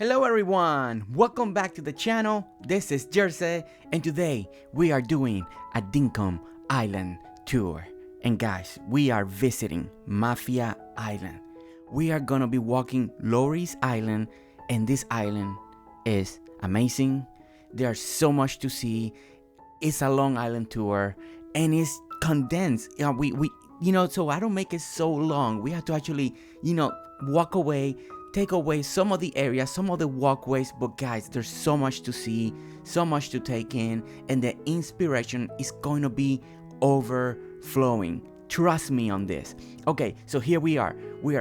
Hello everyone, welcome back to the channel. This is Jersey and today we are doing a Dinkum Island tour. And guys, we are visiting Mafia Island. We are gonna be walking Lori's Island, and this island is amazing. There's so much to see. It's a long island tour and it's condensed. So I don't make it so long. We have to actually, walk away, take away some of the areas, some of the walkways, but guys, there's so much to see, so much to take in, and the inspiration is going to be overflowing. Trust me on this. Okay, so here we are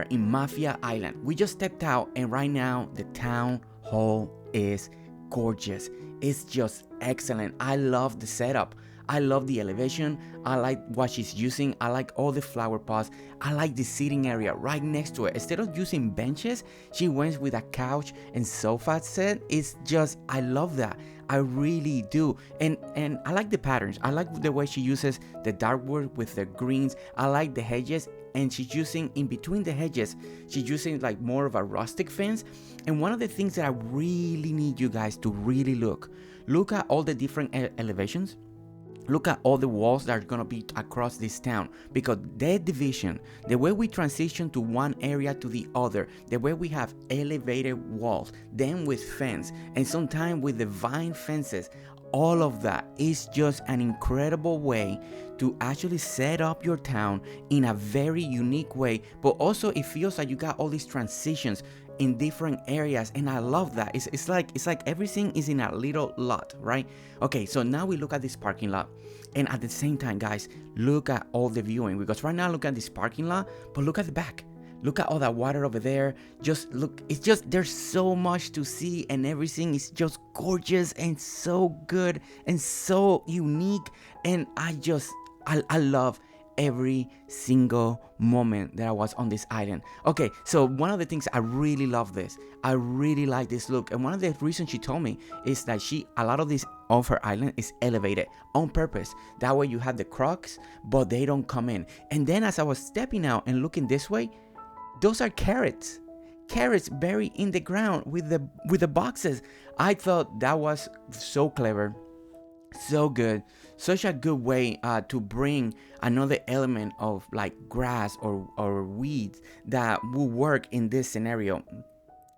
in Mafia Island. We just stepped out and right now the town hall is gorgeous. It's just excellent. I love the setup. I love the elevation. I like what she's using. I like all the flower pots. I like the seating area right next to it. Instead of using benches, she went with a couch and sofa set. It's just, I love that. I really do. And I like the patterns. I like the way she uses the dark wood with the greens. I like the hedges, and she's using in between the hedges, she's using like more of a rustic fence. And one of the things that I really need you guys to really look at all the different elevations. Look at all the walls that are going to be across this town, because their division, the way we transition to one area to the other, the way we have elevated walls, then with fence, and sometimes with the vine fences, all of that is just an incredible way to actually set up your town in a very unique way. But also it feels like you got all these transitions in different areas, and I love that. It's like everything is in a little lot, right? Okay, so now we look at this parking lot, and at the same time, guys, look at all the viewing, because right now look at this parking lot, but look at the back. Look at all that water over there. Just look, it's just, there's so much to see, and everything is just gorgeous and so good and so unique. And I love every single moment that I was on this island. Okay, so one of the things I really love this, I really like this look, and one of the reasons she told me is that a lot of this of her island is elevated on purpose. That way you have the crocs, but they don't come in. And then as I was stepping out and looking this way, those are carrots buried in the ground with the boxes. I thought that was so clever, so good, such a good way to bring another element of like grass or weeds that will work in this scenario.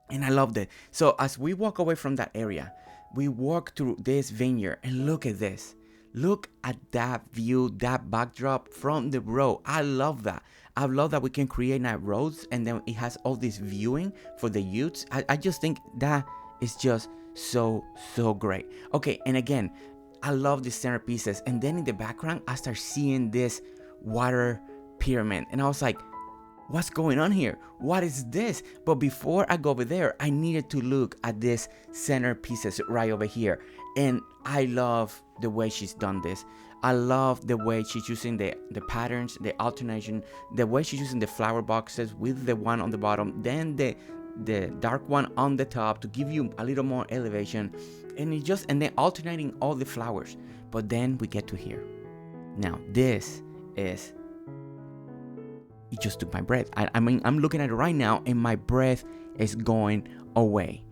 And I loved it. So as we walk away from that area, we walk through this vineyard, and look at this. Look at that view, that backdrop from the road. I love that. I love that we can create night roads, and then it has all this viewing for the youths. I just think that is just so great. Okay, and again, I love the centerpieces, and then in the background I start seeing this water pyramid, and I was like, what's going on here? What is this? But before I go over there, I needed to look at this centerpieces right over here. And I love the way she's done this. I love the way she's using the patterns, the alternation, the way she's using the flower boxes with the one on the bottom, then the dark one on the top to give you a little more elevation, and then alternating all the flowers. But then we get to here. Now this is, it just took my breath. I mean, I'm looking at it right now and my breath is going away.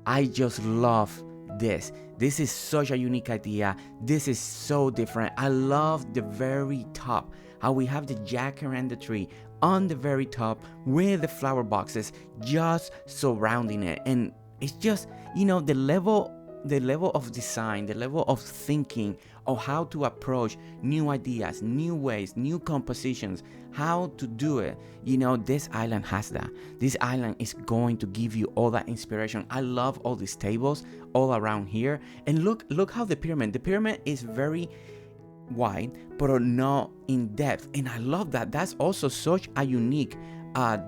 I just love this. This is such a unique idea. This is so different. I love the very top, how we have the jacaranda tree on the very top with the flower boxes just surrounding it. And it's just, the level of design, the level of thinking of how to approach new ideas, new ways, new compositions, how to do it. This island has that. This island is going to give you all that inspiration. I love all these tables all around here. And look how the pyramid is very wide, but not in depth. And I love that. That's also such a unique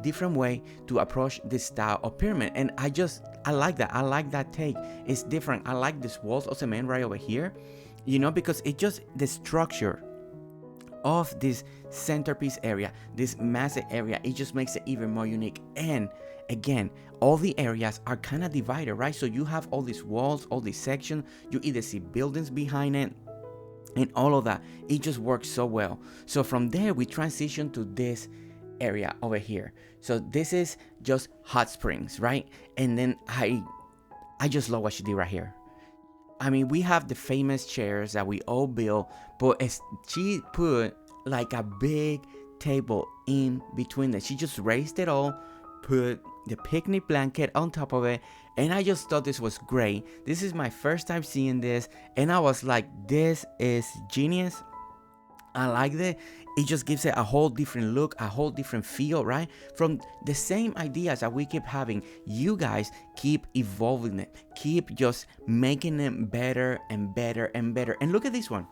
different way to approach this style of pyramid, and I like that. I like that take. It's different. I like this walls of cement right over here, because it just, the structure of this centerpiece area, this massive area, it just makes it even more unique. And again, all the areas are kind of divided, right? So you have all these walls, all these sections, you either see buildings behind it, and all of that. It just works so well. So from there we transition to this area over here. So this is just hot springs, right? And then I I just love what she did right here. I mean, we have the famous chairs that we all build, but she put like a big table in between them. She just raised it all, put the picnic blanket on top of it, and I just thought this was great. This is my first time seeing this, and I was like, this is genius. I like that. It just gives it a whole different look, a whole different feel, right? From the same ideas that we keep having, you guys keep evolving it, keep just making them better and better and better. And look at this one.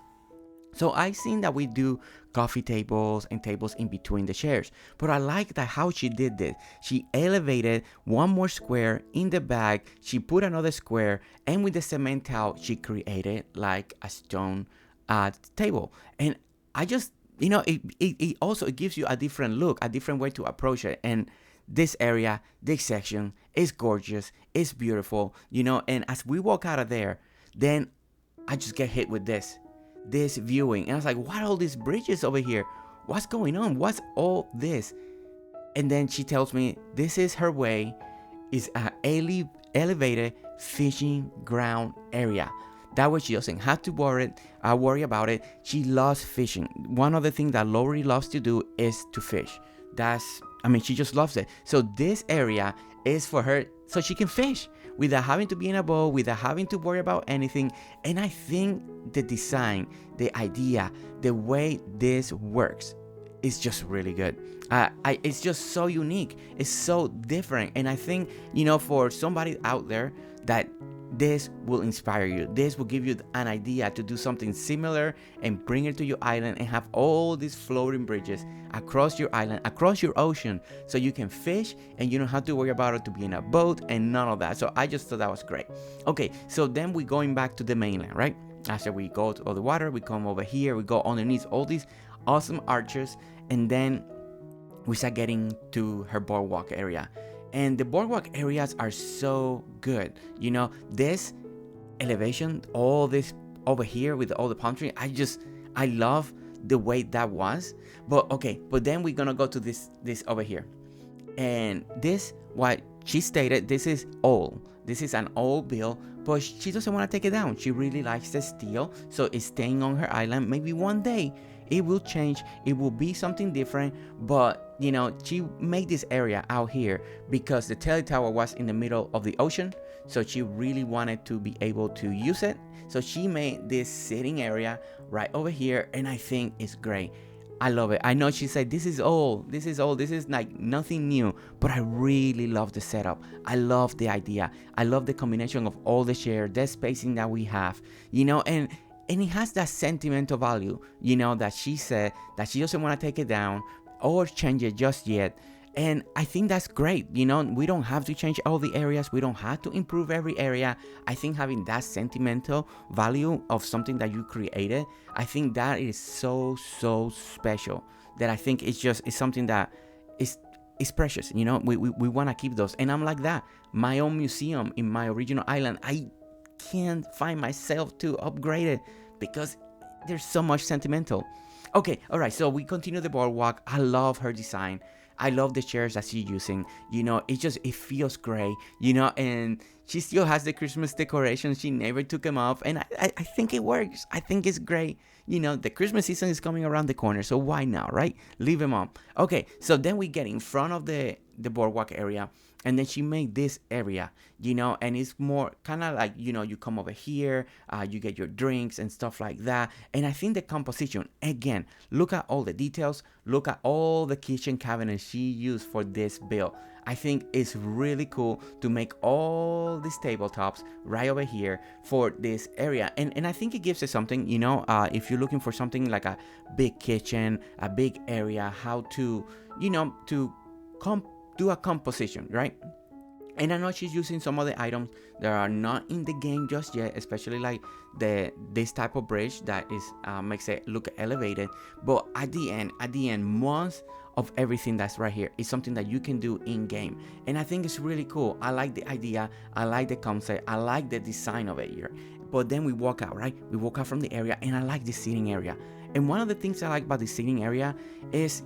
So I seen that we do coffee tables and tables in between the chairs, but I like that how she did this. She elevated one more square in the back, she put another square, and with the cement tile, she created like a stone table. And I just, it also gives you a different look, a different way to approach it. And this area, this section is gorgeous, it's beautiful, and as we walk out of there, then I just get hit with this viewing. And I was like, what are all these bridges over here? What's going on? What's all this? And then she tells me this is her way, is an elevated fishing ground area. That way she doesn't have to worry about it. She loves fishing. One of the things that Lori loves to do is to fish. She just loves it. So this area is for her so she can fish without having to be in a boat, without having to worry about anything. And I think the design, the idea, the way this works is just really good. It's just so unique. It's so different. And I think, for somebody out there that this will inspire you. This will give you an idea to do something similar and bring it to your island and have all these floating bridges across your island, across your ocean, so you can fish and you don't have to worry about it to be in a boat and none of that. So I just thought that was great. Okay, so then we're going back to the mainland, right? After we go to all the water, we come over here, we go underneath all these awesome arches, and then we start getting to her boardwalk area. And the boardwalk areas are so good. This elevation, all this over here with all the palm tree, I love the way that was. But then we're gonna go to this over here. And this, what she stated, this is old. This is an old bill, but she doesn't want to take it down. She really likes the steel, so it's staying on her island. Maybe one day it will change, it will be something different, but she made this area out here because the tele tower was in the middle of the ocean, so she really wanted to be able to use it. So she made this sitting area right over here, and I think it's great. I love it. I know she said this is old, this is like nothing new, but I really love the setup. I love the idea. I love the combination of all the chairs, the spacing that we have, and it has that sentimental value, that she said that she doesn't want to take it down or change it just yet. And I think that's great. We don't have to change all the areas. We don't have to improve every area. I think having that sentimental value of something that you created, I think that is so, so special, that I think it's something that is precious. We want to keep those. And I'm like that. My own museum in my original island, I can't find myself to upgrade it because there's so much sentimental. Okay, all right, so we continue the boardwalk. I love her design. I love the chairs that she's using. It feels great, and she still has the Christmas decorations. She never took them off, and I think it works. I think it's great. The Christmas season is coming around the corner, so why not, right? Leave them on. Okay, so then we get in front of the boardwalk area, and then she made this area, and it's more kind of like, you come over here, you get your drinks and stuff like that. And I think the composition, again, look at all the details, look at all the kitchen cabinets she used for this build. I think it's really cool to make all these tabletops right over here for this area. And I think it gives us something, if you're looking for something like a big kitchen, a big area, how to, do a composition, right? And I know she's using some of the items that are not in the game just yet, especially like this type of bridge that is makes it look elevated. But at the end, most of everything that's right here is something that you can do in game, and I think it's really cool. I like the idea, I like the concept, I like the design of it here. But then we walk out, right? We walk out from the area, and I like the seating area. And one of the things I like about the seating area is,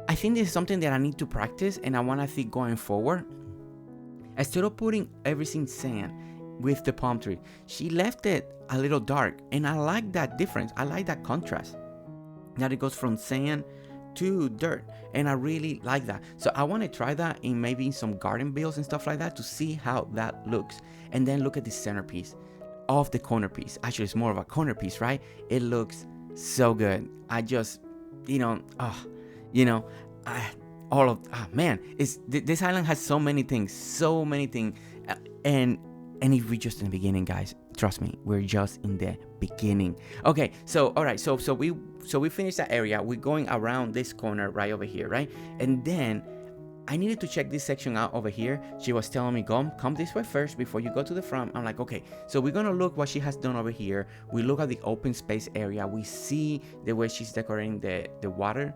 I think this is something that I need to practice, and I want to think going forward. Instead of putting everything sand with the palm tree, she left it a little dark. And I like that difference. I like that contrast. That it goes from sand to dirt. And I really like that. So I want to try that in maybe some garden builds and stuff like that to see how that looks. And then look at the centerpiece of the corner piece. Actually, it's more of a corner piece, right? It looks so good. I just, man, this island has so many things, and if we're just in the beginning, guys, trust me, we're just in the beginning. Okay, so all right, so we finished that area. We're going around this corner right over here, right? And then I needed to check this section out over here. She was telling me, come this way first before you go to the front. I'm like, okay. So we're gonna look what she has done over here. We look at the open space area. We see the way she's decorating the water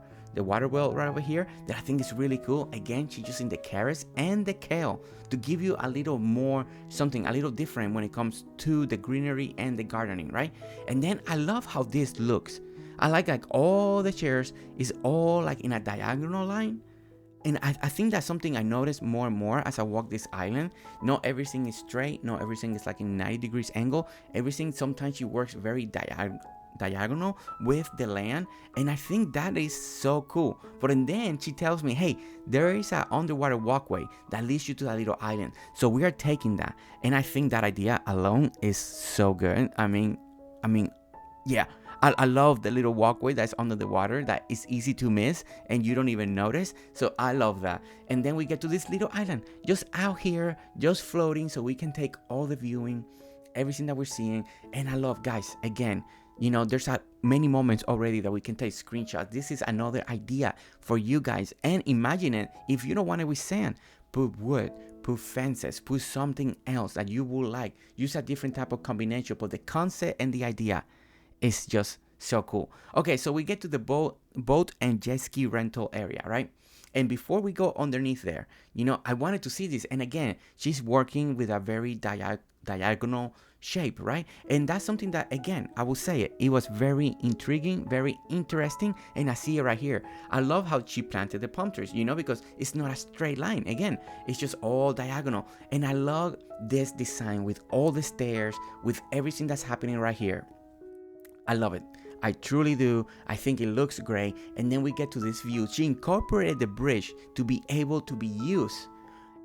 well right over here. That I think is really cool. Again, she's using the carrots and the kale to give you a little more something a little different when it comes to the greenery and the gardening, right? And then I love how this looks. I like all the chairs is all like in a diagonal line. And I think that's something I noticed more and more as I walk this island. Not everything is straight. Not everything is like in 90 degrees angle. Everything, sometimes she works very diagonal with the land. And I think that is so cool. But then she tells me, hey, there is an underwater walkway that leads you to that little island. So we are taking that. And I think that idea alone is so good. I mean, yeah. I love the little walkway that's under the water that is easy to miss and you don't even notice. So I love that. And then we get to this little island just out here, just floating, so we can take all the viewing, everything that we're seeing. And I love, guys, again, there's many moments already that we can take screenshots. This is another idea for you guys. And imagine it, if you don't want it with sand, put wood, put fences, put something else that you would like. Use a different type of combination, but the concept and the idea is just so cool. Okay, so we get to the boat and jet ski rental area, right? And before we go underneath there, I wanted to see this. And again, she's working with a very diagonal shape, right? And that's something that, again, I will say it was very intriguing, very interesting. And I see it right here. I love how she planted the palm trees, because it's not a straight line. Again, it's just all diagonal. And I love this design with all the stairs, with everything that's happening right here. I love it. I truly do. I think it looks great. And then we get to this view. She incorporated the bridge to be able to be used.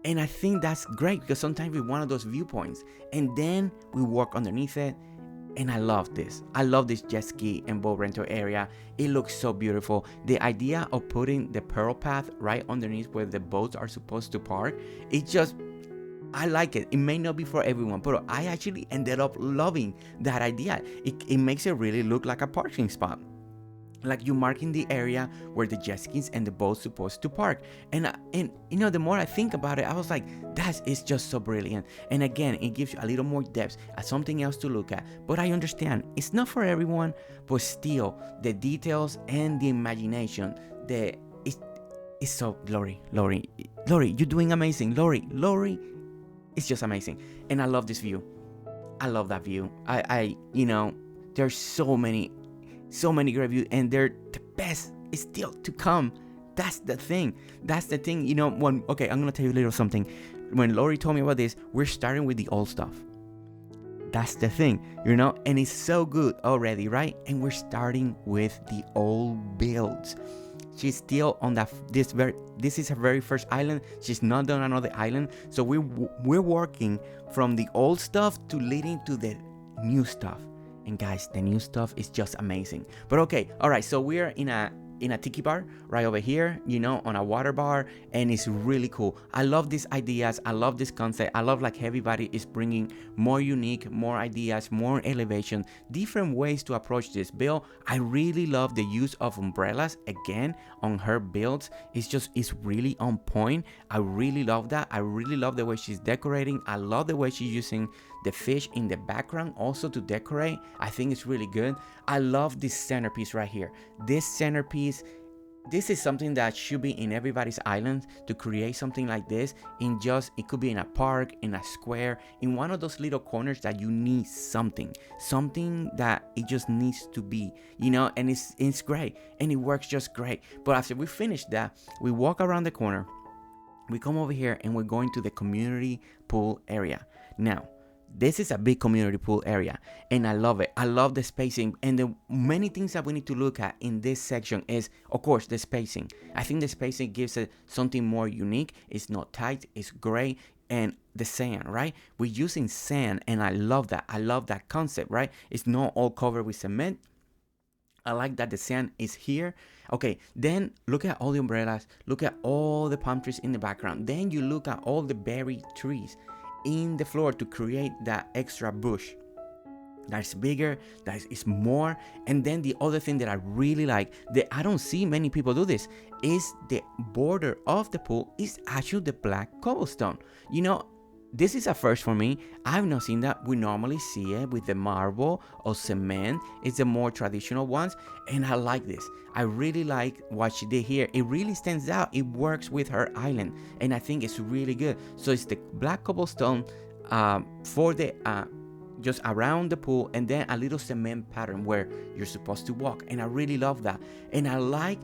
And I think that's great because sometimes we want those viewpoints. And then we walk underneath it. And I love this. I love this jet ski and boat rental area. It looks so beautiful. The idea of putting the pearl path right underneath where the boats are supposed to park, I like it. It may not be for everyone, but I actually ended up loving that idea. It makes it really look like a parking spot. Like you marking the area where the jet skis and the boats supposed to park. And the more I think about it, I was like, that is just so brilliant. And again, it gives you a little more depth, something else to look at. But I understand it's not for everyone, but still the details and the imagination, it's so Lori, you're doing amazing. Lori. It's just amazing. And I love this view. I love that view. There's so many great views, and the best is still to come. That's the thing. I'm going to tell you a little something. When Lori told me about this, we're starting with the old stuff. That's the thing, and it's so good already, right? And we're starting with the old builds. She's still on this is her very first island. She's not done another island. So we're working from the old stuff to leading to the new stuff. And guys, the new stuff is just amazing. But okay, all right. So we're in a tiki bar right over here, on a water bar, and it's really cool. I love these ideas. I love this concept. I love like everybody is bringing more unique, more ideas, more elevation, different ways to approach this build. I really love the use of umbrellas again on her builds. It's really on point. I really love that. I really love the way she's decorating. I love the way she's using the fish in the background also to decorate. I think it's really good. I love this centerpiece right here. This centerpiece, this is something that should be in everybody's island to create something like this. It could be in a park, in a square, in one of those little corners that you need something that it just needs to be, and it's great and it works just great. But after we finish that, we walk around the corner. we come over here and we're going to the community pool area. Now, this is a big community pool area and I love it. I love the spacing, and the many things that we need to look at in this section is, of course, the spacing. I think the spacing gives it something more unique. It's not tight, it's gray, and the sand, right? We're using sand and I love that. I love that concept, right? It's not all covered with cement. I like that the sand is here. Okay, then look at all the umbrellas. Look at all the palm trees in the background. Then you look at all the berry trees in the floor to create that extra bush that's bigger, that is more. And then the other thing that I really like, that I don't see many people do this, is the border of the pool is actually the black cobblestone. You know, this is a first for me. I've not seen that. We normally see it with the marble or cement. It's the more traditional ones, and I like this. I really like what she did here. It really stands out. It works with her island, and I think it's really good. So it's the black cobblestone for the just around the pool, and then a little cement pattern where you're supposed to walk, and I really love that. And I like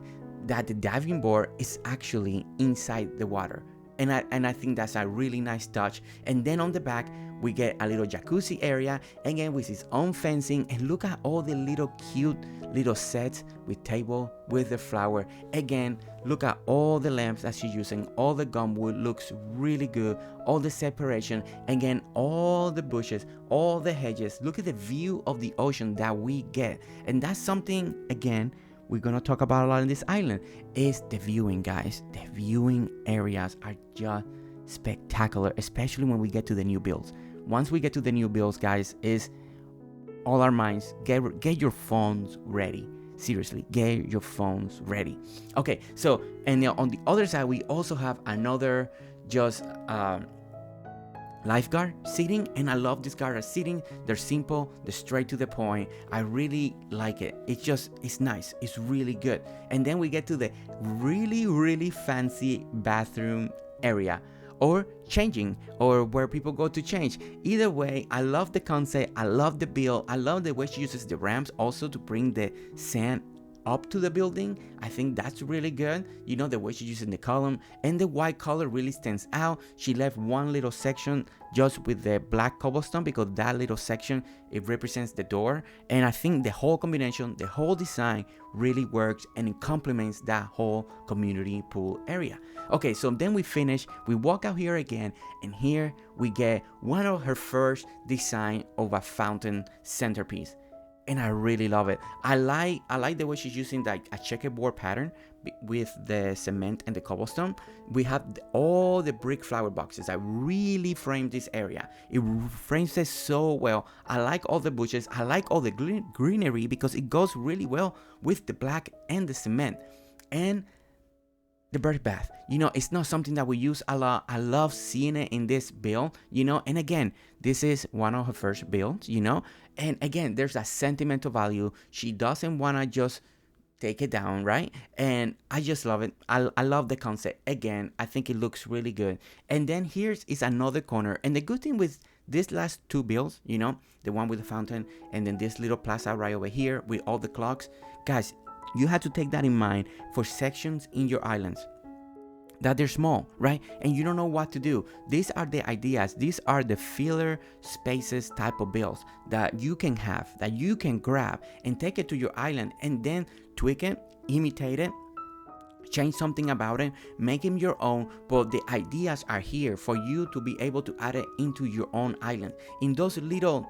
that the diving board is actually inside the water. And I think that's a really nice touch. And then on the back, we get a little jacuzzi area, again with its own fencing. And look at all the little cute little sets with table, with the flower. Again, look at all the lamps that she's using. All the gumwood looks really good. All the separation. Again, all the bushes, all the hedges. Look at the view of the ocean that we get. And that's something, again, we're gonna talk about a lot in this island, is the viewing, guys. The viewing areas are just spectacular, especially when we get to the new builds. Once we get to the new builds, guys, is all our minds, get your phones ready. Seriously, get your phones ready. Okay, so, and now on the other side, we also have another just lifeguard seating, and I love this guard seating. They're simple, they're straight to the point. I really like it. It's nice, it's really good. And then we get to the really fancy bathroom area, or changing, or where people go to change. Either way, I love the concept, I love the build, I love the way she uses the ramps also to bring the sand up to the building. I think that's really good. You know, the way she's using the column, and the white color really stands out. She left one little section just with the black cobblestone because that little section, it represents the door. And I think the whole combination, the whole design really works, and it complements that whole community pool area. Okay, so then we finish, we walk out here again, and here we get one of her first design of a fountain centerpiece. And I really love it. I like the way she's using like a checkerboard pattern with the cement and the cobblestone. We have all the brick flower boxes. I really framed this area. It frames it so well. I like all the bushes. I like all the greenery because it goes really well with the black and the cement. And the bird bath, you know, it's not something that we use a lot. I love seeing it in this build, you know, and again, this is one of her first builds, you know, and again, there's a sentimental value. She doesn't want to just take it down, right? And I just love it. I love the concept. Again, I think it looks really good. And then here's is another corner. And the good thing with these last two builds, you know, the one with the fountain, and then this little plaza right over here with all the clocks, guys, you have to take that in mind for sections in your islands that they're small, right? And you don't know what to do. These are the ideas. These are the filler spaces type of builds that you can have, that you can grab and take it to your island and then tweak it, imitate it, change something about it, make them your own. But the ideas are here for you to be able to add it into your own island. In those little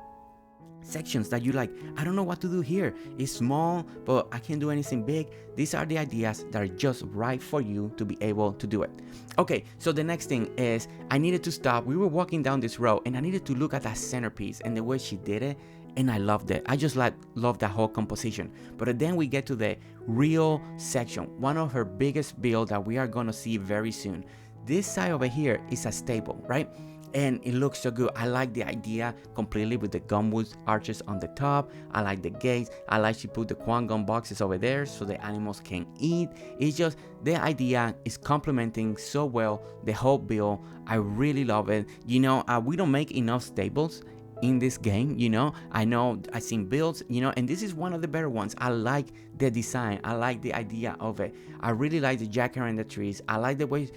sections that you like, I don't know what to do here. It's small, but I can't do anything big. These are the ideas that are just right for you to be able to do it. Okay, so the next thing is I needed to stop. We were walking down this road and I needed to look at that centerpiece and the way she did it, and I loved it. I just love that whole composition. But then we get to the real section, one of her biggest builds that we are gonna see very soon. This side over here is a stable, right? And it looks so good. I like the idea completely with the gumwood arches on the top. I like the gates. I like she put the Quan gum boxes over there so the animals can eat. It's just the idea is complementing so well the whole build. I really love it. You know, we don't make enough stables in this game, you know. I know I've seen builds, you know, and this is one of the better ones. I like the design. I like the idea of it. I really like the jacaranda trees. I like the way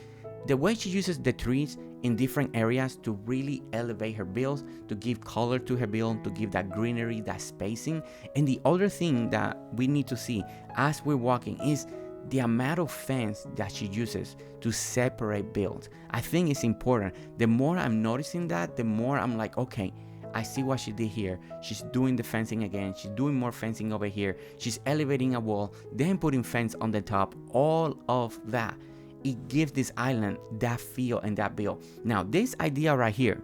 the way she uses the trees in different areas to really elevate her builds, to give color to her build, to give that greenery, that spacing. And the other thing that we need to see as we're walking is the amount of fence that she uses to separate builds. I think it's important. The more I'm noticing that, the more I'm like, okay, I see what she did here. She's doing the fencing again. She's doing more fencing over here. She's elevating a wall, then putting fence on the top. All of that, it gives this island that feel and that build. Now, this idea right here,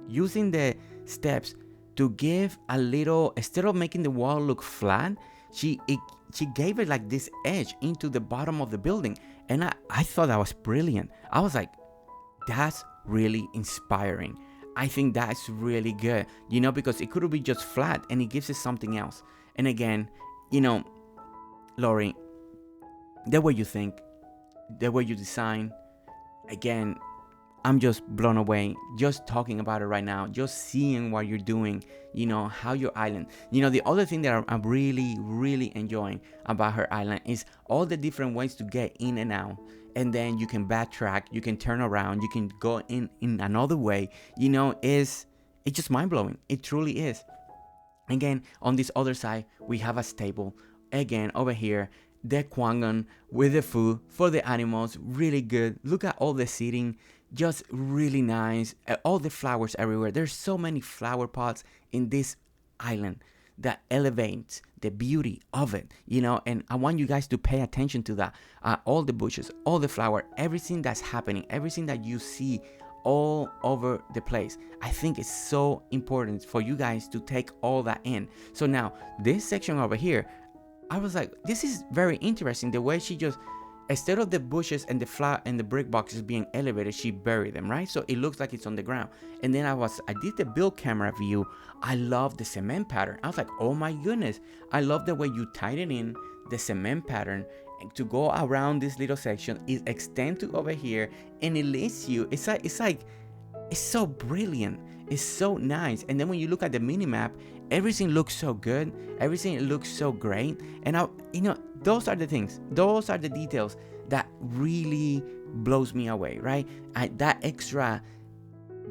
using the steps to give a little, instead of making the wall look flat, she gave it like this edge into the bottom of the building. And I thought that was brilliant. I was like, that's really inspiring. I think that's really good, you know, because it could be just flat and it gives it something else. And again, you know, Lori, the way you think, the way you design, again, I'm just blown away just talking about it right now, just seeing what you're doing, you know, how your island, you know, the other thing that I'm really, really enjoying about her island is all the different ways to get in and out. And then you can backtrack, you can turn around, you can go in another way, you know, it's just mind-blowing. It truly is. Again, on this other side, we have a stable. Again, over here, the Kwangan with the food for the animals, really good. Look at all the seating, just really nice. All the flowers everywhere. There's so many flower pots in this island that elevates the beauty of it, you know, and I want you guys to pay attention to that. All the bushes, all the flower, everything that's happening, everything that you see all over the place. I think it's so important for you guys to take all that in. So now this section over here, I was like, this is very interesting. The way she just, instead of the bushes and the flower and the brick boxes being elevated, she buried them, right? So it looks like it's on the ground. And then I did the build camera view. I love the cement pattern. I was like, oh my goodness. I love the way you tied it in, the cement pattern, and to go around this little section. It extends to over here, and it leads you. It's so brilliant. It's so nice. And then when you look at the mini map, everything looks so good. Everything looks so great. And you know, those are the things. Those are the details that really blows me away, right? That extra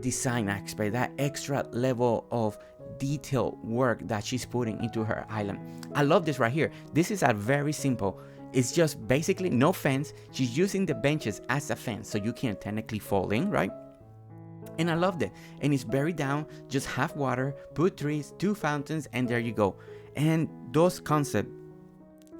design aspect, that extra level of detail work that she's putting into her island. I love this right here. This is a very simple. It's just basically no fence. She's using the benches as a fence, so you can technically fall in, right? And I loved it. And it's buried down, just have water, put trees, 2 fountains, and there you go. And those concepts,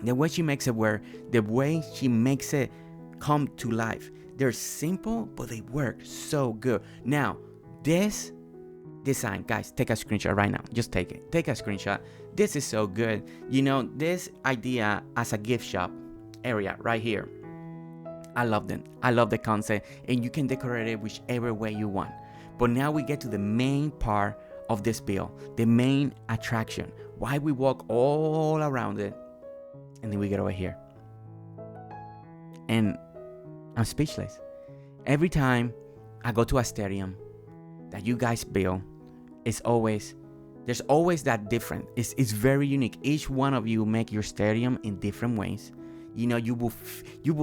the way she makes it work, the way she makes it come to life, they're simple, but they work so good. Now, this design, guys, take a screenshot right now. Just take it. Take a screenshot. This is so good. You know, this idea as a gift shop area right here, I love them. I love the concept, and you can decorate it whichever way you want. But now we get to the main part of this build, the main attraction. Why we walk all around it, and then we get over here. And I'm speechless. Every time I go to a stadium that you guys build, there's always that different. It's very unique. Each one of you make your stadium in different ways. You know, you will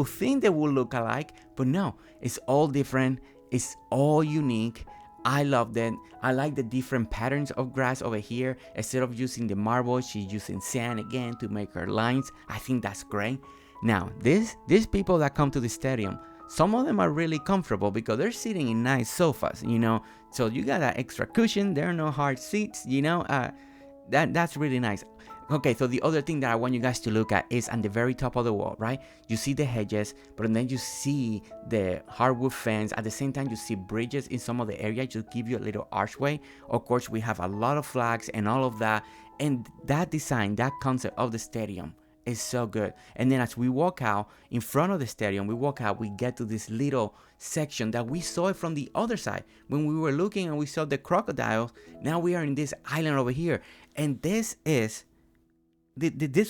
think they will look alike, but no, it's all different. It's all unique. I love that. I like the different patterns of grass over here. Instead of using the marble, she's using sand again to make her lines. I think that's great. Now, these people that come to the stadium, some of them are really comfortable because they're sitting in nice sofas, you know. So you got that extra cushion. There are no hard seats, you know. That's really nice. Okay, so the other thing that I want you guys to look at is on the very top of the wall, right? You see the hedges, but then you see the hardwood fence. At the same time, you see bridges in some of the areas to give you a little archway. Of course, we have a lot of flags and all of that. And that design, that concept of the stadium is so good. And then as we walk out in front of the stadium, we get to this little section that we saw it from the other side. When we were looking and we saw the crocodiles, now we are in this island over here. And this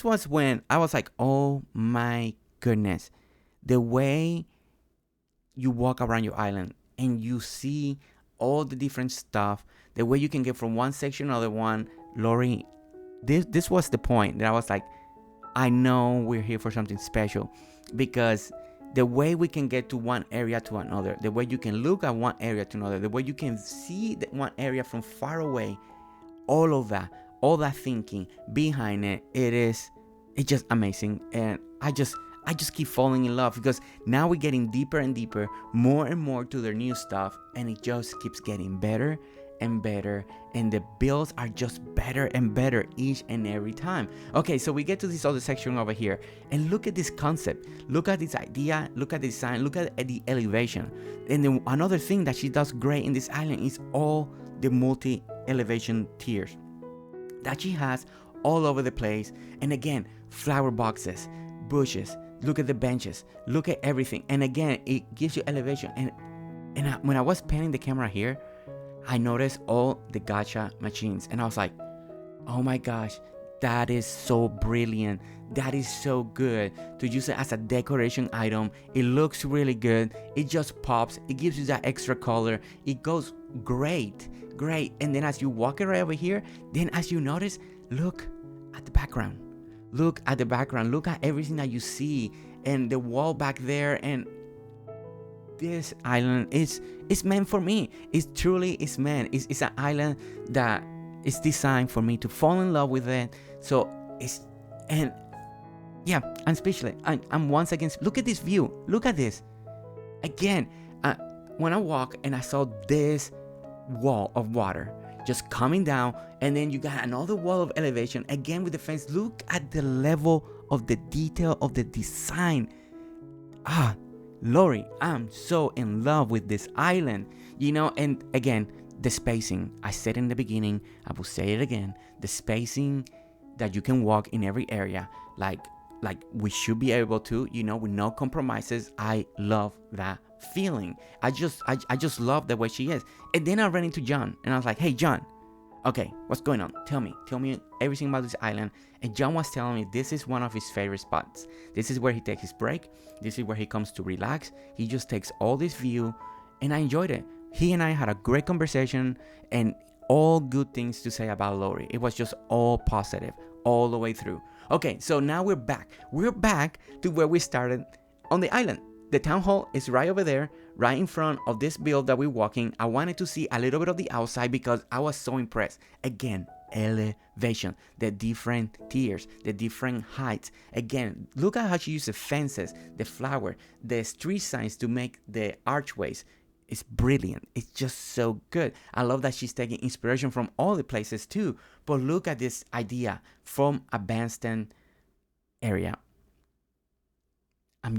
was when I was like, oh my goodness, the way you walk around your island and you see all the different stuff, the way you can get from one section to another one. Lori, this was the point that I was like, I know we're here for something special, because the way we can get to one area to another, the way you can look at one area to another, the way you can see that one area from far away, all of that, all that thinking behind it, it's just amazing. And I just keep falling in love, because now we're getting deeper and deeper, more and more to their new stuff, and it just keeps getting better and better, and the builds are just better and better each and every time. Okay, so we get to this other section over here, and look at this concept, look at this idea, look at the design, look at the elevation. And then another thing that she does great in this island is all the multi elevation tiers that she has all over the place. And again, flower boxes, bushes, look at the benches, look at everything, and again, it gives you elevation. And when I was panning the camera here, I noticed all the gacha machines, and I was like, oh my gosh, that is so brilliant. That is so good to use it as a decoration item. It looks really good. It just pops. It gives you that extra color. It goes great. And then as you walk it right over here, then as you notice, look at the background. Look at the background. Look at everything that you see, and the wall back there. And this island is meant for me. It truly is meant. It's an island that is designed for me to fall in love with it. So I'm speechless. I'm once again, look at this view. Look at this. Again, when I walk and I saw this wall of water just coming down, and then you got another wall of elevation again with the fence. Look at the level of the detail of the design. Lori, I'm so in love with this island, and again, the spacing. I said in the beginning, I will say it again, the spacing that you can walk in every area, like we should be able to, with no compromises. I love that feeling. I just love the way she is. And then I ran into John, and I was like, hey John, okay, what's going on? Tell me everything about this island. And John was telling me this is one of his favorite spots. This is where he takes his break. This is where he comes to relax. He just takes all this view, and I enjoyed it. He and I had a great conversation, and all good things to say about Lori. It was just all positive all the way through. Okay, so now we're back. We're back to where we started on the island. The town hall is right over there, right in front of this build that we're walking. I wanted to see a little bit of the outside because I was so impressed. Again, elevation, the different tiers, the different heights. Again, look at how she uses fences, the flower, the street signs to make the archways. It's brilliant. It's just so good. I love that she's taking inspiration from all the places too. But look at this idea from a bandstand area. I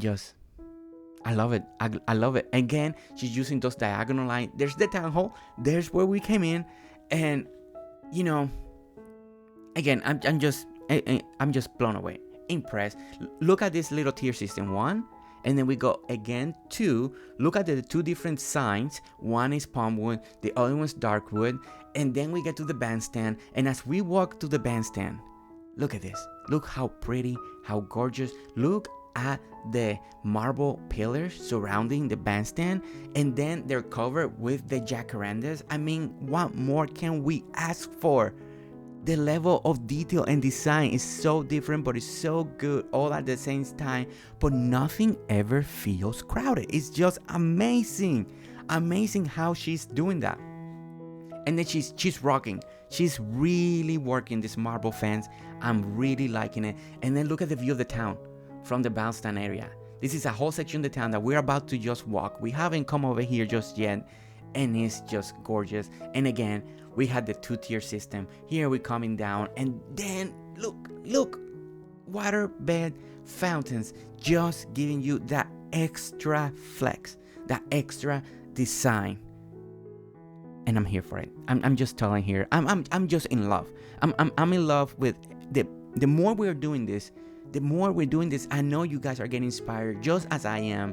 love it. I love it. Again, she's using those diagonal lines. There's the town hall. There's where we came in. And, again, I'm just blown away. Impressed. Look at this little tier system. 1. And then we go again 2. Look at the 2 different signs. One is palm wood. The other one's dark wood. And then we get to the bandstand. And as we walk to the bandstand, look at this. Look how pretty, how gorgeous. Look at the marble pillars surrounding the bandstand, and then they're covered with the jacarandas. I mean, what more can we ask for? The level of detail and design is so different, but it's so good all at the same time. But nothing ever feels crowded. It's just amazing how she's doing that. And then she's rocking. She's really working this marble fence. I'm really liking it. And then look at the view of the town from the Bandstand area. This is a whole section of the town that we're about to just walk. We haven't come over here just yet, and it's just gorgeous. And again, we had the 2-tier system. Here we're coming down, and then look, waterbed fountains, just giving you that extra flex, that extra design. And I'm here for it. I'm just telling here. I'm just in love. I'm in love with the more we're doing this. The more we're doing this, I know you guys are getting inspired just as I am.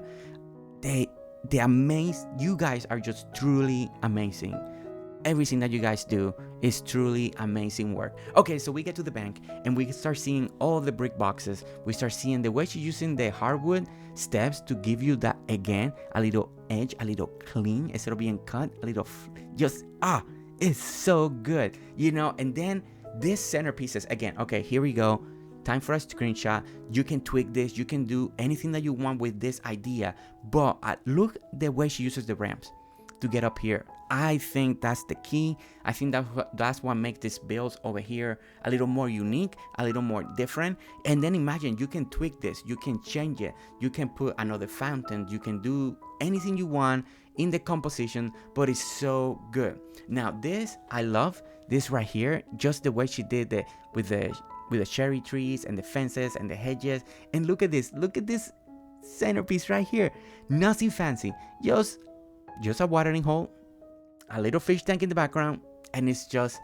You guys are just truly amazing. Everything that you guys do is truly amazing work. Okay, so we get to the bank and we start seeing all of the brick boxes. We start seeing the way she's using the hardwood steps to give you that, again, a little edge, a little clean instead of being cut, a little it's so good, And then these centerpieces, again, okay, here we go. time for a screenshot. You can tweak this, you can do anything that you want with this idea, but look the way she uses the ramps to get up here. I think that's the key. I think that's what makes this build over here a little more unique, a little more different. And then imagine, you can tweak this, you can change it, you can put another fountain, you can do anything you want in the composition, but it's so good. Now this, I love this right here, just the way she did it with the cherry trees and the fences and the hedges. And look at this centerpiece right here. Nothing fancy, just a watering hole, a little fish tank in the background, and it's just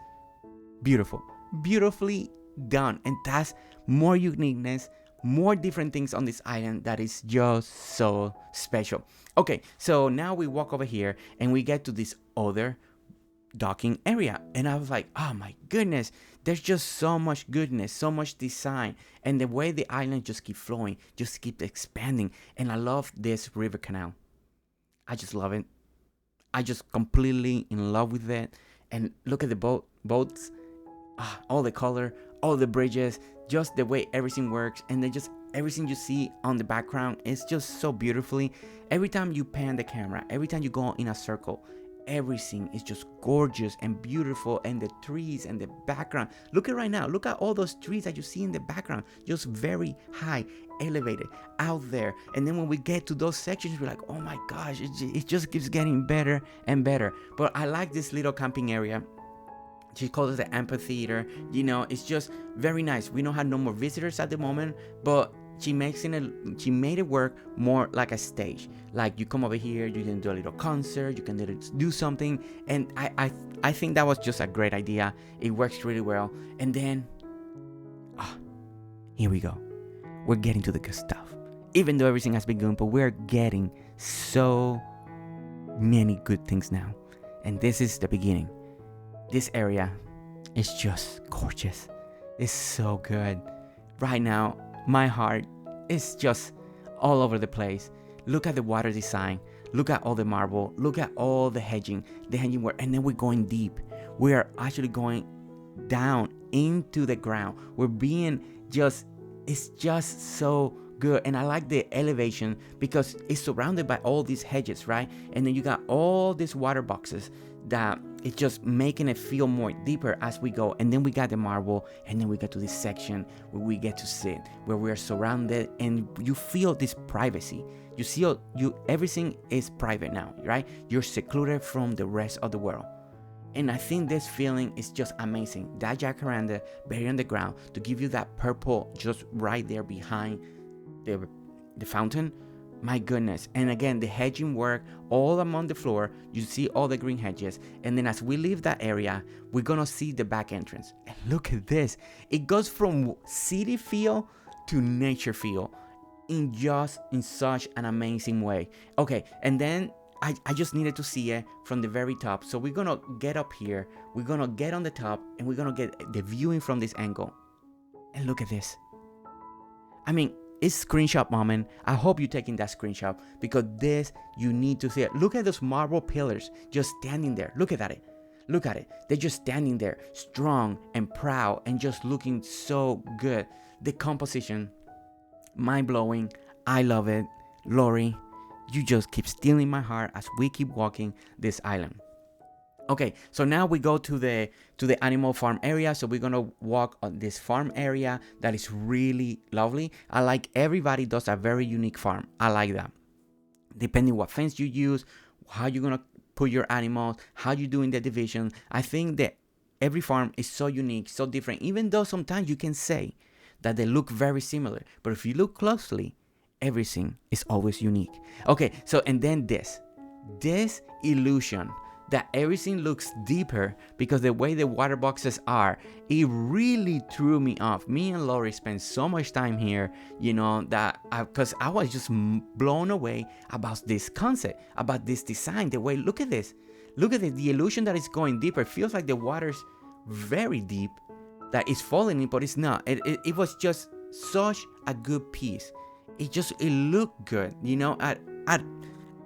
beautiful, beautifully done. And that's more uniqueness, more different things on this island that is just so special. Okay, so now we walk over here and we get to this other docking area, and I was like, oh my goodness, there's just so much goodness, so much design, and the way the island just keep flowing, just keep expanding. And I love this river canal. I just love it. I just completely in love with it. And look at the boats, all the color, all the bridges, just the way everything works, and then just everything you see on the background is just so beautifully. Every time you pan the camera, every time you go in a circle, everything is just gorgeous and beautiful. And the trees and the background, look at right now, look at all those trees that you see in the background, just very high, elevated out there. And then when we get to those sections, we're like, oh my gosh, it just keeps getting better and better. But I like this little camping area. She calls it the Amphitheater. You know, it's just very nice. We don't have no more visitors at the moment, but she made it work more like a stage. Like, you come over here, you can do a little concert, you can do something. And I think that was just a great idea. It works really well. And then here we go. We're getting to the good stuff. Even though everything has been good, but we're getting so many good things now. And this is the beginning. This area is just gorgeous. It's so good. Right now, my heart is just all over the place. Look at the water design. Look at all the marble. Look at all the hedging work. And then we're going deep. We are actually going down into the ground. It's just so good. And I like the elevation because it's surrounded by all these hedges, right? And then you got all these water boxes that it's just making it feel more deeper as we go. And then we got the marble, and then we get to this section where we get to sit, where we are surrounded, and you feel this privacy. You see, everything is private now, right? You're secluded from the rest of the world. And I think this feeling is just amazing. That jacaranda buried on the ground to give you that purple just right there behind the fountain. My goodness. And again, the hedging work all among the floor. You see all the green hedges. And then as we leave that area, we're gonna see the back entrance. And look at this. It goes from city feel to nature feel in such an amazing way. Okay, and then I just needed to see it from the very top. So we're gonna get up here, we're gonna get on the top, and we're gonna get the viewing from this angle. And look at this. I mean, it's screenshot moment. I hope you're taking that screenshot, because this, you need to see it. Look at those marble pillars just standing there. Look at it. Look at it. They're just standing there, strong and proud, and just looking so good. The composition, mind-blowing. I love it. Lori, you just keep stealing my heart as we keep walking this island. Okay, so now we go to the animal farm area. So we're gonna walk on this farm area that is really lovely. I like everybody does a very unique farm. I like that. Depending what fence you use, how you're gonna put your animals, how you doing the division. I think that every farm is so unique, so different. Even though sometimes you can say that they look very similar, but if you look closely, everything is always unique. Okay, so and then this illusion that everything looks deeper because the way the water boxes are, it really threw me off. Me and Lori spent so much time here, you know, that because I was just blown away about this concept, about this design, the way, look at this. Look at the illusion that is going deeper. It feels like the water's very deep, that it's falling in, but it's not. It was just such a good piece. It looked good, you know.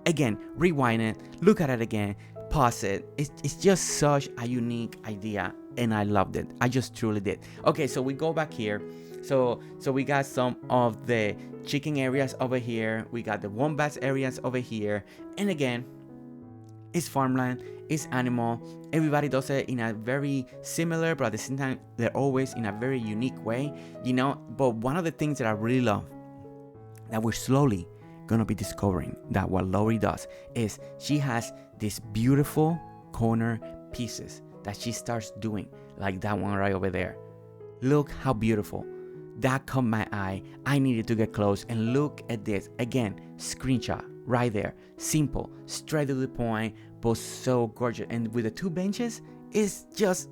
Again, rewind it, look at it again, pause it. It's just such a unique idea. and I loved it. I just truly did. Okay, so we go back here. So we got some of the chicken areas over here. We got the wombats areas over here. And again, it's farmland, it's animal. Everybody does it in a very similar, but at the same time, they're always in a very unique way, you know. But one of the things that I really love, that we're slowly gonna be discovering, that what Lori does is she has these beautiful corner pieces that she starts doing, like that one right over there. Look how beautiful. That caught my eye. I needed to get close and look at this. Again, screenshot right there. Simple, straight to the point, but so gorgeous. And with the two benches, it's just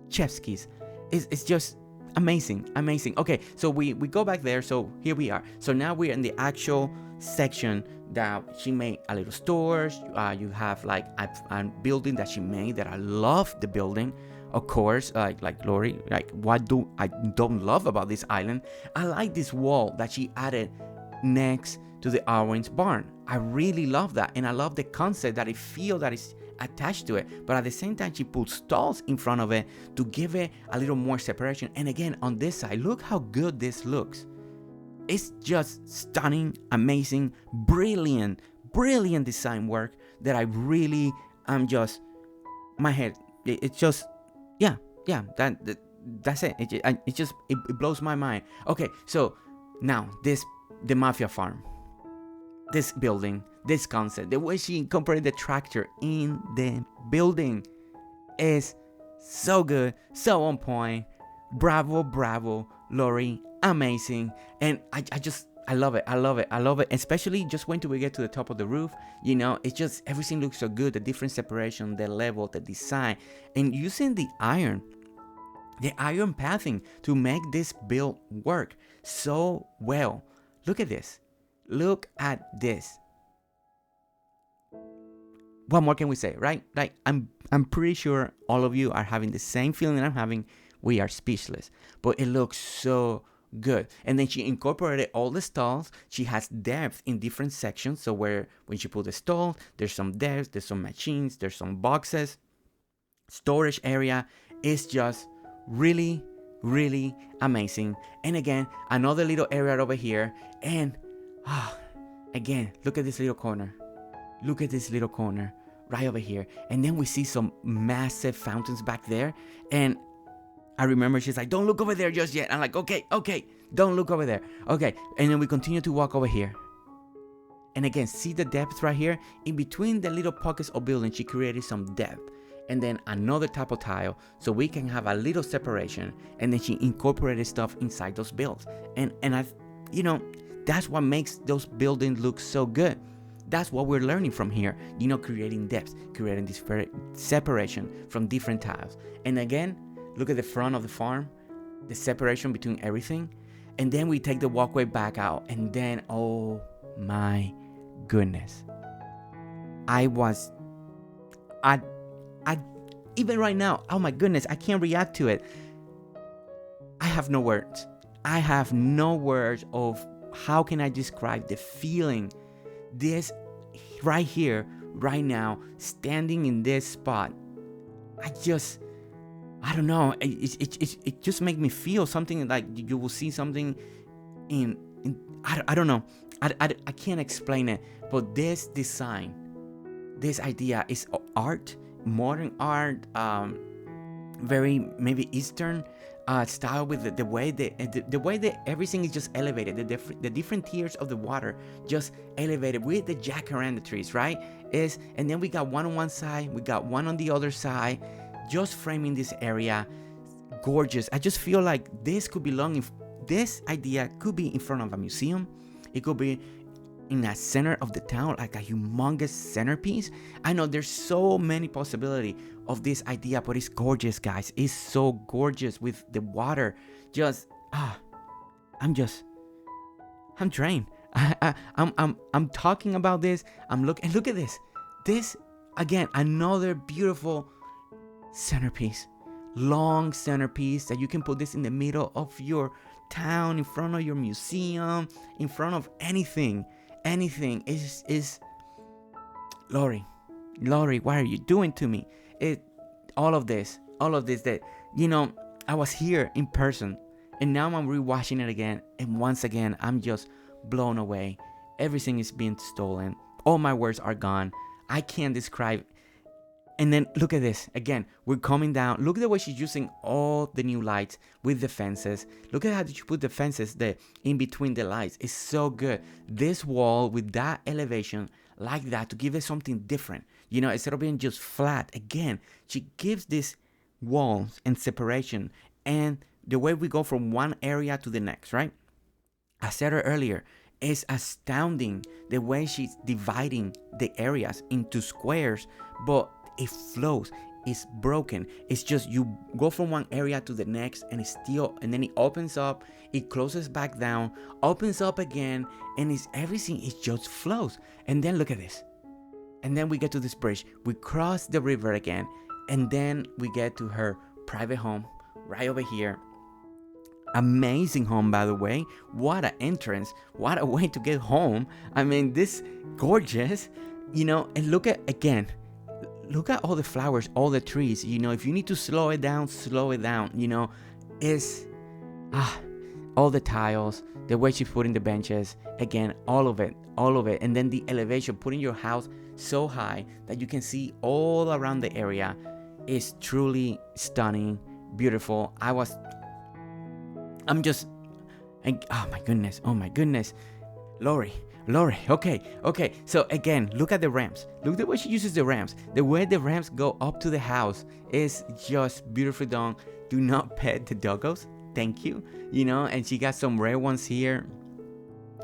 chef's kiss. It's just amazing. Okay, so we go back there. So here we are. So now we're in the actual section that she made a little stores. You have like a building that she made that I love the building. Of course, like Lori, like what do I don't love about this island? I like this wall that she added next to the orange barn. I really love that, and I love the concept that I feel that is attached to it. But at the same time, she put stalls in front of it to give it a little more separation. And again, on this side, look how good this looks. It's just stunning, amazing, brilliant design work that I really am just my head. It's just. Yeah, that's it. It blows my mind. Okay, so now the Mafia farm, this building, this concept, the way she incorporated the tractor in the building is so good, so on point. Bravo, Lori, amazing. And I love it. Especially just when we get to the top of the roof, you know, it's just everything looks so good. The different separation, the level, the design, and using the iron pathing to make this build work so well. Look at this. What more can we say, right? Like I'm pretty sure all of you are having the same feeling that I'm having. We are speechless, but it looks so good. And then she incorporated all the stalls. She has depth in different sections. So when she put the stall, there's some depth, there's some machines, there's some boxes. Storage area is just really amazing. And again, another little area over here. And again, look at this little corner. Right over here. And then we see some massive fountains back there. And I remember she's like, don't look over there just yet. I'm like, okay, don't look over there. Okay, and then we continue to walk over here. And again, see the depth right here? In between the little pockets of building, she created some depth. And then another type of tile, so we can have a little separation. And then she incorporated stuff inside those builds. And that's what makes those buildings look so good. That's what we're learning from here. Creating depth, creating this separation from different tiles. And again, look at the front of the farm, the separation between everything. And then we take the walkway back out. And then, oh my goodness. Even right now, oh my goodness, I can't react to it. I have no words. Of how can I describe the feeling. This right here, right now, standing in this spot. I don't know. It just makes me feel something like you will see something in I don't know. I can't explain it. But this design, this idea is art, modern art, very maybe Eastern style with the way that everything is just elevated. The different tiers of the water just elevated with the jacaranda trees, right? And then we got one on one side, we got one on the other side. Just framing this area, gorgeous. I just feel like this idea could be in front of a museum. It could be in the center of the town, like a humongous centerpiece. I know there's so many possibilities of this idea, but it's gorgeous, guys. It's so gorgeous with the water. I'm drained. I'm talking about this. Look at this. This again, another beautiful centerpiece, long centerpiece that you can put this in the middle of your town, in front of your museum, in front of anything is Lori, what are you doing to me? All of this all of this that, I was here in person, and now I'm rewatching it again, and once again, I'm just blown away. Everything is being stolen. All my words are gone. I can't describe. And then look at this. Again, we're coming down. Look at the way she's using all the new lights with the fences. Look at how did you put the fences there in between the lights. It's so good. This wall with that elevation like that to give it something different. Instead of being just flat. Again, she gives this walls and separation and the way we go from one area to the next, right? I said it earlier. It's astounding the way she's dividing the areas into squares, but it flows. It's broken. It's just you go from one area to the next, and it's still, and then it opens up, it closes back down, opens up again, and it's everything. It just flows. And then look at this. And then we get to this bridge. We cross the river again, and then we get to her private home right over here. Amazing home, by the way. What an entrance. What a way to get home. I mean, this gorgeous, and look at all the flowers, all the trees. If you need to slow it down, it's all the tiles, the way she's putting the benches, again, all of it. And then the elevation, putting your house so high that you can see all around the area is truly stunning, beautiful. Oh my goodness. Lori, okay. So again, look at the ramps. Look at the way she uses the ramps. The way the ramps go up to the house is just beautifully done. Do not pet the doggos. Thank you. And she got some rare ones here.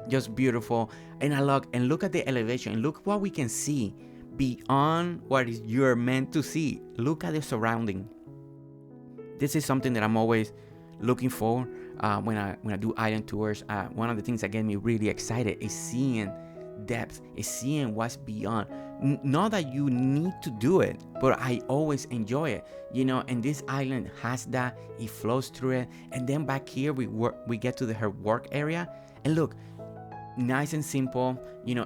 Just beautiful. And look at the elevation. And look what we can see beyond what you're meant to see. Look at the surrounding. This is something that I'm always looking for. When I do island tours, one of the things that get me really excited is seeing depth, is seeing what's beyond. Not that you need to do it, but I always enjoy it, and this island has that. It flows through it, and then back here we get to her work area, and look, nice and simple.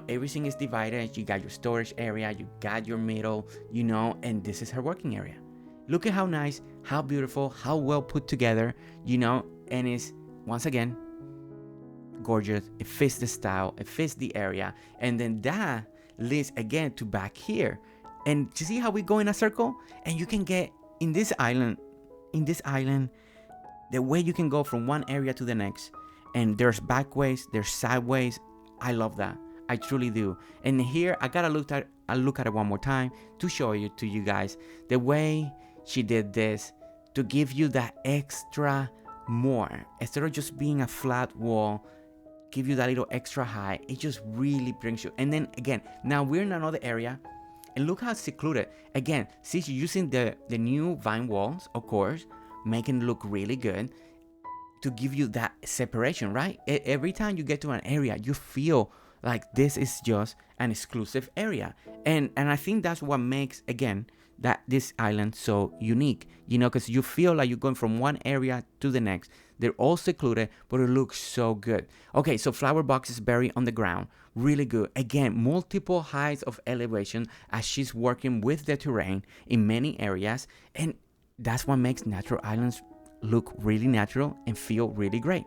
Everything is divided. You got your storage area, you got your middle, and this is her working area. Look at how nice, how beautiful, how well put together, and it's, once again, gorgeous. It fits the style, it fits the area, and then that leads again to back here. And you see how we go in a circle? And you can get in this island, the way you can go from one area to the next. And there's backways, there's sideways. I love that. I truly do. And here, I gotta look at it one more time to show you to you guys the way she did this to give you that extra more. Instead of just being a flat wall, give you that little extra high. It just really brings you. And then again, now we're in another area, and look how secluded. Again, see, she's using the new vine walls, of course, making it look really good to give you that separation, right? Every time you get to an area, you feel like this is just an exclusive area. And I think that's what makes, again, that this island so unique, because you feel like you're going from one area to the next. They're all secluded, but it looks so good. Okay, so flower boxes buried on the ground, really good. Again, multiple heights of elevation as she's working with the terrain in many areas, and that's what makes natural islands look really natural and feel really great.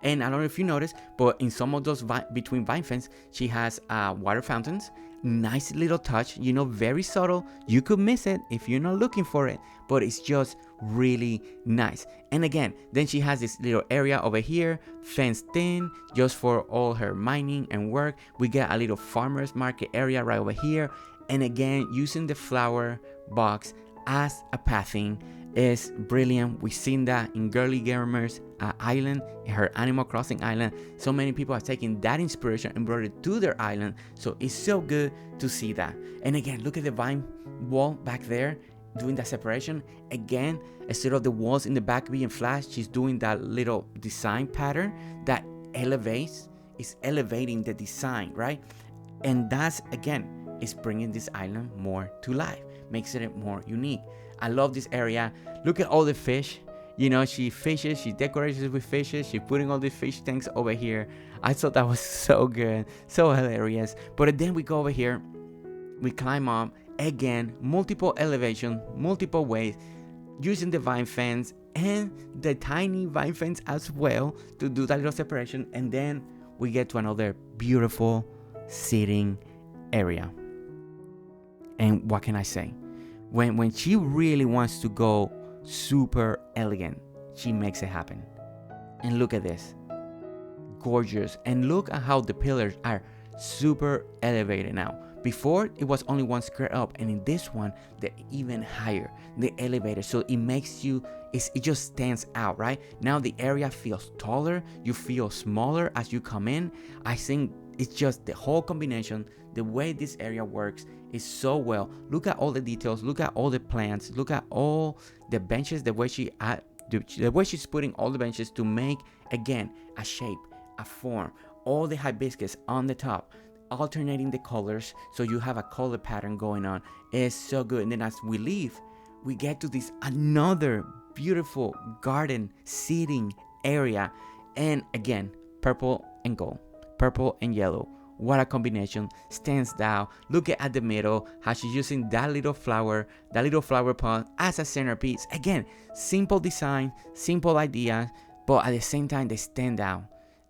And I don't know if you noticed, but in some of those between vine fence, she has water fountains. Nice little touch, very subtle. You could miss it if you're not looking for it, but it's just really nice. And again, then she has this little area over here, fenced in, just for all her mining and work. We get a little farmer's market area right over here. And again, using the flower box as a pathing is brilliant. We've seen that in GerseGames island, her Animal Crossing island. So many people have taken that inspiration and brought it to their island. So it's so good to see that. And again, look at the vine wall back there, doing that separation. Again, instead of the walls in the back being flat, she's doing that little design pattern that is elevating the design, right? And that's, again, is bringing this island more to life, makes it more unique. I love this area. Look at all the fish. She fishes, she decorates it with fishes. She's putting all the fish tanks over here. I thought that was so good, so hilarious. But then we go over here, we climb up. Again, multiple elevation, multiple ways. using the vine fence and the tiny vine fence as well to do that little separation. And then we get to another beautiful sitting area. And what can I say? When she really wants to go super elegant, she makes it happen. And look at this. Gorgeous. And look at how the pillars are super elevated now. Before, it was only one square up, and in this one, they're even higher, the elevator. So it makes you, it just stands out, right? Now the area feels taller, you feel smaller as you come in. I think it's just the whole combination, the way this area works is so well. Look at all the details, look at all the plants, look at all the benches, the way she's putting all the benches to make, again, a shape, a form, all the hibiscus on the top, alternating the colors so you have a color pattern going on. It's so good. And then as we leave, we get to this another beautiful garden seating area, and again, purple and gold, purple and yellow. What a combination. Stands out. Look at the middle, how she's using that little flower pot as a centerpiece. Again, simple design, simple idea, but at the same time they stand out.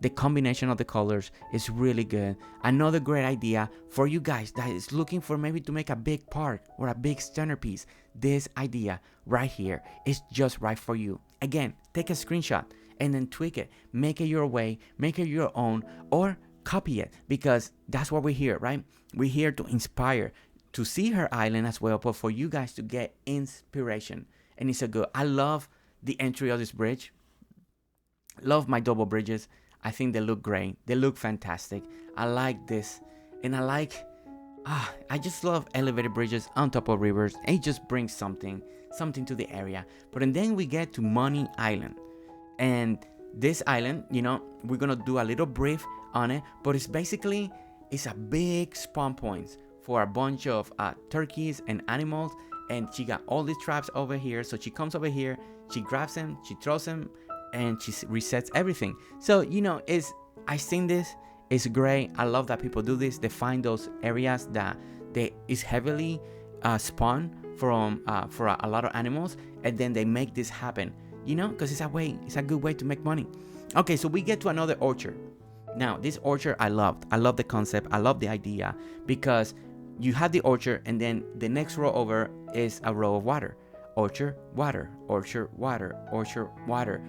The combination of the colors is really good. Another great idea for you guys that is looking for maybe to make a big park or a big centerpiece. This idea right here is just right for you. Again, take a screenshot and then tweak it. Make it your way, make it your own, or copy it, because that's what we're here, right? We're here to inspire, to see her island as well, but for you guys to get inspiration. And it's so good. I love the entry of this bridge. Love my double bridges. I think they look great. They look fantastic. I like this. And I just love elevated bridges on top of rivers. And it just brings something to the area. But and then we get to Money Island. And this island, we're going to do a little brief on it. But it's a big spawn point for a bunch of turkeys and animals. And she got all these traps over here. So she comes over here. She grabs them. She throws them. And she resets everything. So I think this is great. I love that people do this. They find those areas that is heavily spawn from for a lot of animals, and then they make this happen. Because it's a good way to make money. Okay, so we get to another orchard. Now this orchard I loved. I love the concept. I love the idea, because you have the orchard, and then the next row over is a row of water. Orchard, water, orchard, water, orchard, water.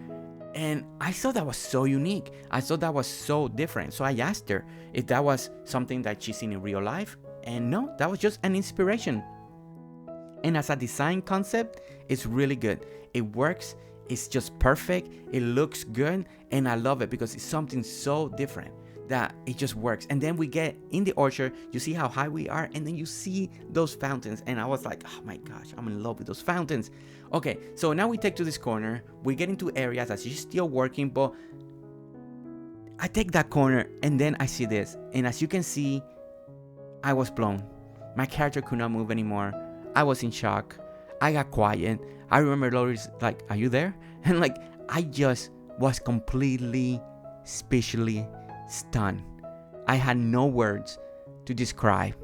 And I thought that was so unique. I thought that was so different. So I asked her if that was something that she's seen in real life. And no, that was just an inspiration. And as a design concept, it's really good. It works. It's just perfect. It looks good. And I love it because it's something so different that it just works. And then we get in the orchard, you see how high we are, and then you see those fountains. And I was like, oh my gosh, I'm in love with those fountains. Okay, so now we take to this corner. We get into areas that she's still working, but I take that corner and then I see this. And as you can see, I was blown. My character could not move anymore. I was in shock. I got quiet. I remember Lori's like, are you there? And I just was completely, spatially stunned. I had no words to describe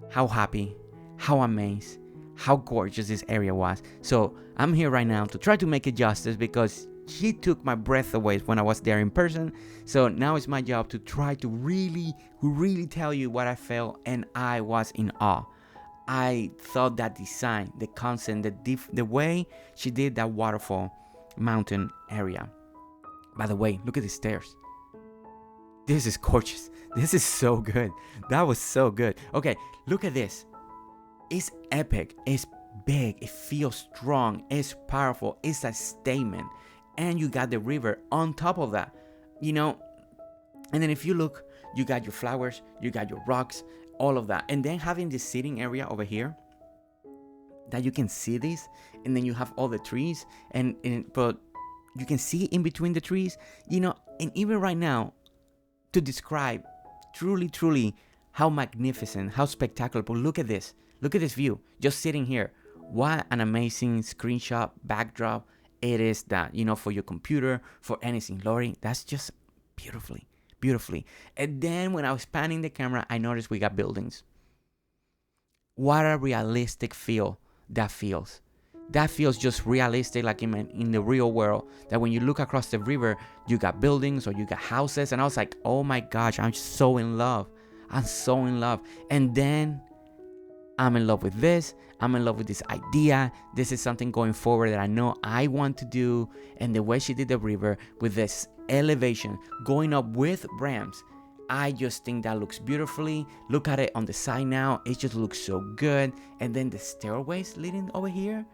how happy, how amazed, how gorgeous this area was. So I'm here right now to try to make it justice, because she took my breath away when I was there in person. So now it's my job to try to really tell you what I felt, and I was in awe. I thought that design, the concept, the way she did that waterfall mountain area. By the way, look at the stairs. This is gorgeous. This is so good. That was so good. Okay, look at this. It's epic. It's big. It feels strong. It's powerful. It's a statement. And you got the river on top of that. And then if you look, you got your flowers, you got your rocks, all of that. And then having this sitting area over here that you can see this, and then you have all the trees, but you can see in between the trees, and even right now, to describe truly how magnificent, how spectacular. But look at this view, just sitting here. What an amazing screenshot backdrop it is, that for your computer, for anything. Lori, that's just beautifully. And then when I was panning the camera, I noticed we got buildings. What a realistic feel that feels. that feels just realistic, like in the real world, that when you look across the river, you got buildings or you got houses. And I was like, oh my gosh, I'm so in love. I'm so in love. And then I'm in love with this. I'm in love with this idea. This is something going forward that I know I want to do. And the way she did the river with this elevation going up with ramps, I just think that looks beautifully. Look at it on the side now. It just looks so good. And then the stairways leading over here,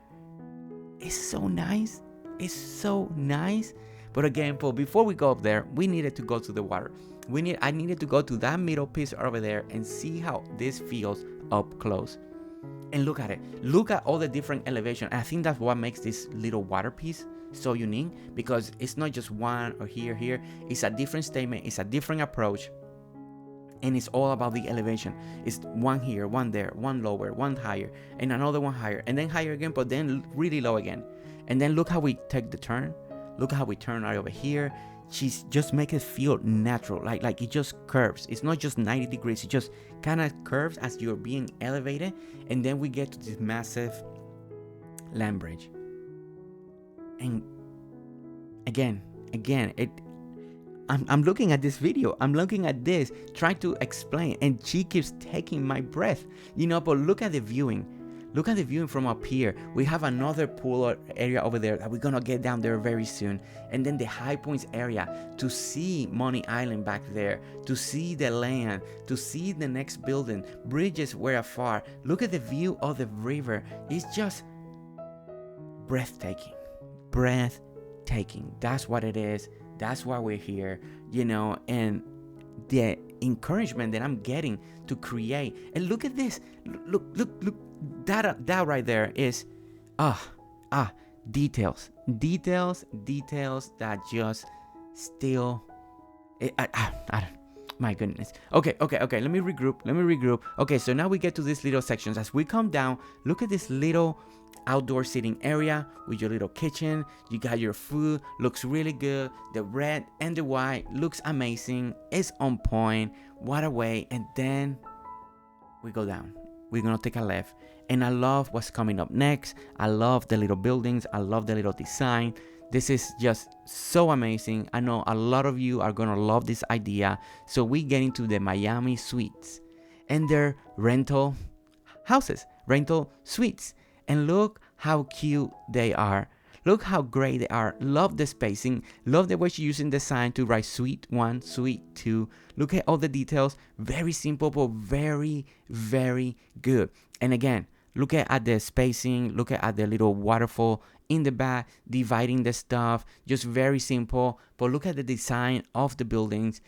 it's so nice. It's so nice. But again, before we go up there, we needed to go to the water. I needed to go to that middle piece over there and see how this feels up close. And look at it. Look at all the different elevation. I think that's what makes this little water piece so unique, because it's not just one or here. It's a different statement. It's a different approach. And it's all about the elevation. It's one here, one there, one lower, one higher, and another one higher, and then higher again, but then really low again. And then look how we take the turn. Look how we turn right over here. She's just make it feel natural, like it just curves. It's not just 90 degrees. It just kind of curves as you're being elevated. And then we get to this massive land bridge. And again, I'm looking at this video. I'm looking at this, trying to explain, and she keeps taking my breath, but look at the viewing. Look at the viewing from up here. We have another pool area over there that we're gonna get down there very soon. And then the high points area to see Money Island back there, to see the land, to see the next building. Bridges were afar. Look at the view of the river. It's just breathtaking. Breathtaking. That's what it is. That's why we're here, and the encouragement that I'm getting to create. And look at this. Look. That right there is, details that just still, my goodness. Okay. Let me regroup. Okay, so now we get to these little sections. As we come down, look at this little outdoor seating area with your little kitchen. You got your food, looks really good. The red and the white looks amazing. It's on point. What a way. And then we go down. We're gonna take a left. And I love what's coming up next. I love the little buildings. I love the little design. This is just so amazing. I know a lot of you are gonna love this idea. So we get into the Miami suites and their rental houses, rental suites. And look how cute they are. Look how great they are. Love the spacing. Love the way she's using the sign to write suite 1, suite 2. Look at all the details. Very simple, but very, very good. And again, look at the spacing. Look at the little waterfall in the back, dividing the stuff. Just very simple. But look at the design of the buildings.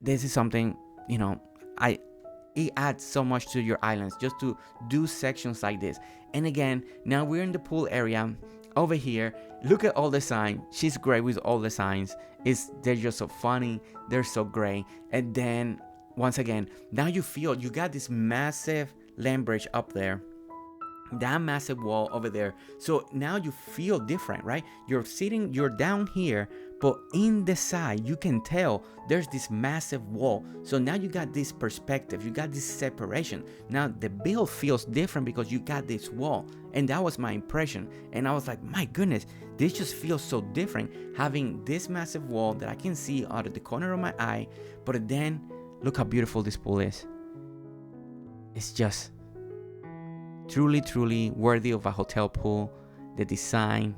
This is something, it adds so much to your islands just to do sections like this. And again, now we're in the pool area over here. Look at all the signs. She's great with all the signs. They're just so funny. They're so great. And then once again, now you got this massive land bridge up there, that massive wall over there. So now you feel different, right? You're down here, but in the side, you can tell there's this massive wall. So now you got this perspective, you got this separation. Now the build feels different because you got this wall. And that was my impression. And I was like, my goodness, this just feels so different, having this massive wall that I can see out of the corner of my eye. But then look how beautiful this pool is. It's just truly, truly worthy of a hotel pool. The design,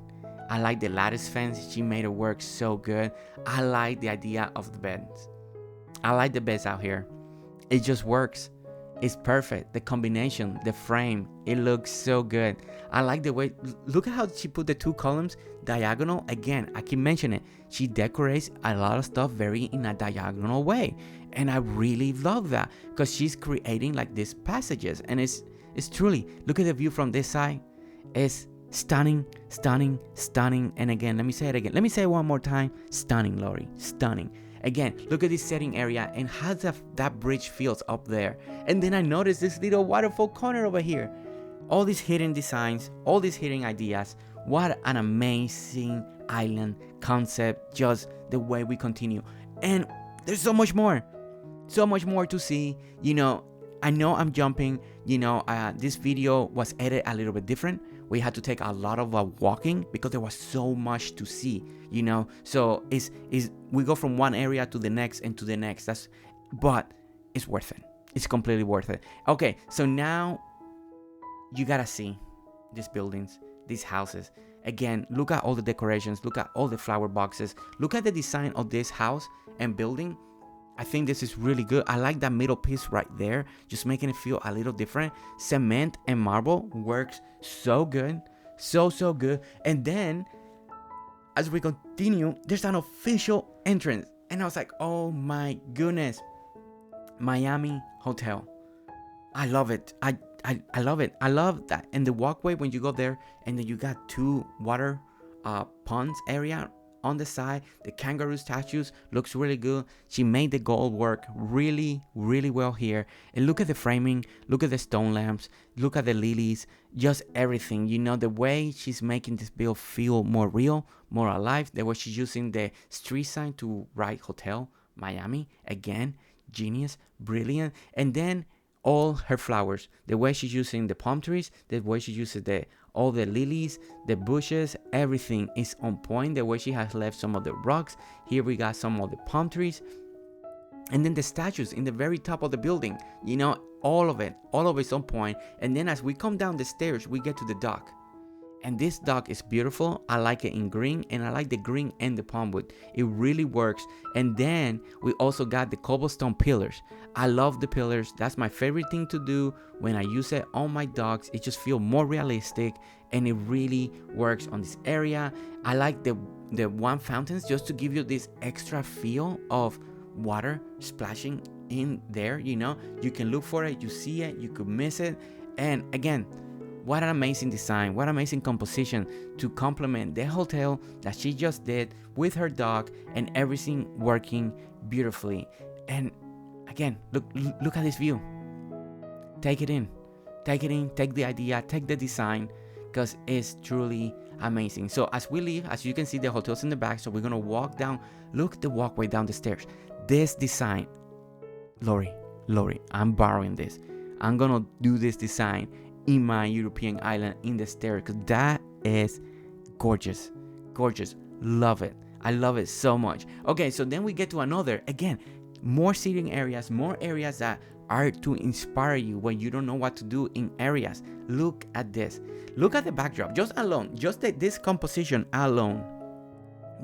I like the lattice fence. She made it work so good. I like the idea of the beds. I like the beds out here. It just works. It's perfect. The combination, the frame, it looks so good. I like the way, look at how she put the two columns diagonal. Again, I keep mentioning it. She decorates a lot of stuff very in a diagonal way. And I really love that because she's creating like these passages. And it's truly, look at the view from this side. It's stunning, stunning, stunning. And again, let me say it again. Let me say it one more time. Stunning, Lori. Stunning. Again, look at this setting area and how that bridge feels up there. And then I noticed this little waterfall corner over here. All these hidden designs, all these hidden ideas. What an amazing island concept. Just the way we continue. And there's so much more. So much more to see. I know I'm jumping. This video was edited a little bit different. we had to take a lot of walking because there was so much to see, you know. So we go from one area to the next and to the next. But it's worth it. It's completely worth it. Okay, so now you gotta see these buildings, these houses. Again, look at all the decorations, look at all the flower boxes, look at the design of this house and building. I think this is really good. I like that middle piece right there, just making it feel a little different. Cement and marble works so good, so good. And then as we continue, there's an official entrance, and I was like, oh my goodness, Miami Hotel. I love it. I love it. I love that. And the walkway when you go there, and then you got 2 water ponds area on the side. The kangaroo statues looks really good. She made the gold work really well here. And look at the framing, look at the stone lamps, look at the lilies, just everything. You know, the way she's making this build feel more real, more alive. The way she's using the street sign to write Hotel Miami. Again, genius, brilliant. And then all her flowers, the way she's using the palm trees, the way she uses all the lilies, the bushes, everything is on point. The way she has left some of the rocks. Here we got some of the palm trees. And then the statues in the very top of the building, you know, all of it's on point. And then as we come down the stairs, we get to the dock. And this dock is beautiful. I like it in green, and I like the green and the palm wood. It really works. And then we also got the cobblestone pillars. I love the pillars. That's my favorite thing to do when I use it on my docks. It just feels more realistic, and it really works on this area. I like the one fountains just to give you this extra feel of water splashing in there. You know, you can look for it, you see it, you could miss it. And again, what an amazing design, what amazing composition to complement the hotel that she just did with her dog, and everything working beautifully. And again, look at this view. Take it in, take the idea, take the design, because it's truly amazing. So as we leave, as you can see, the hotel's in the back, so we're gonna walk down. Look at the walkway down the stairs. This design, Lori, I'm borrowing this. I'm gonna do this design in my European island in the stairs, because that is gorgeous. Love it. I love it so much. Okay, so then we get to another, again, more seating areas, more areas that are to inspire you when you don't know what to do in areas. Look at this. Look at the backdrop, just this composition alone,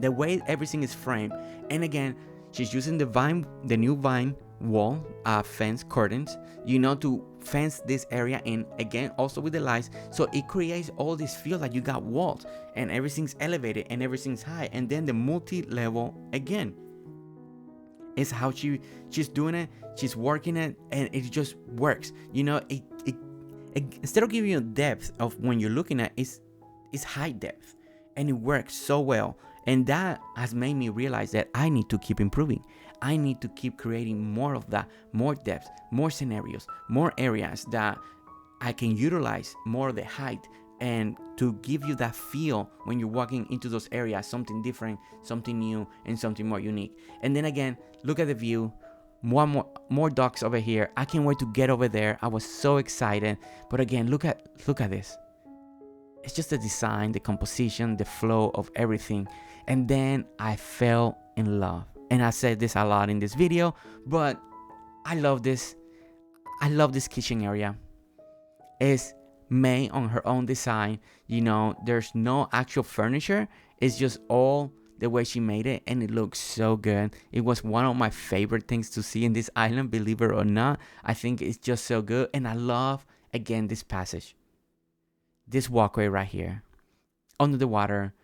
the way everything is framed. And again, she's using the new vine wall fence curtains, you know, to fence this area in, again, also with the lights, so it creates all this feel like you got walls and everything's elevated and everything's high. And then the multi-level, again, is how she's doing it, she's working it, and it just works. You know, it instead of giving you depth of when you're looking at it's high depth, and it works so well. And that has made me realize that I need to keep improving. I need to keep creating more of that, more depth, more scenarios, more areas that I can utilize more of the height, and to give you that feel when you're walking into those areas, something different, something new, and something more unique. And then again, look at the view. More docks over here. I can't wait to get over there. I was so excited. But again, look at this. It's just the design, the composition, the flow of everything. And then I fell in love. And I said this a lot in this video, but I love this. I love this kitchen area. It's made on her own design. You know, there's no actual furniture. It's just all the way she made it, and it looks so good. It was one of my favorite things to see in this island, believe it or not. I think it's just so good. And I love, again, this passage, this walkway right here under the water.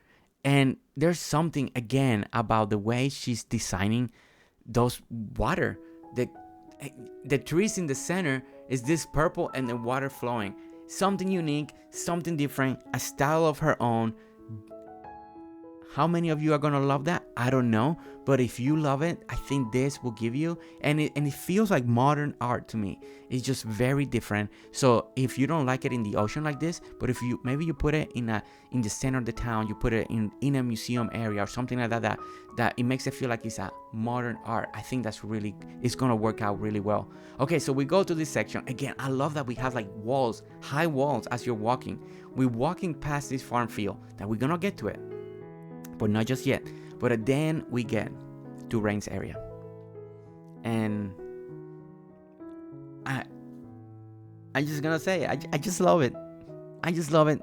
And there's something, again, about the way she's designing those water. The trees in the center is this purple and the water flowing. Something unique, something different, a style of her own. How many of you are gonna love that? I don't know, but if you love it, I think this will give you, and it feels like modern art to me. It's just very different. So if you don't like it in the ocean like this, but if you maybe you put it in the center of the town, you put it in a museum area or something like that it makes it feel like it's a modern art. I think it's gonna work out really well. Okay, so we go to this section again. I love that we have like walls, high walls as you're walking. We're walking past this farm field that we're gonna get to it, but not just yet. But then we get to Rain's area, and I'm just gonna say I just love it. I just love it.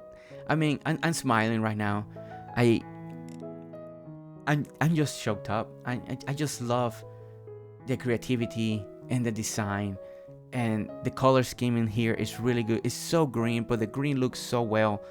I mean, I'm smiling right now. I'm just choked up. I just love the creativity and the design, and the color scheme in here is really good. It's so green, but the green looks so well.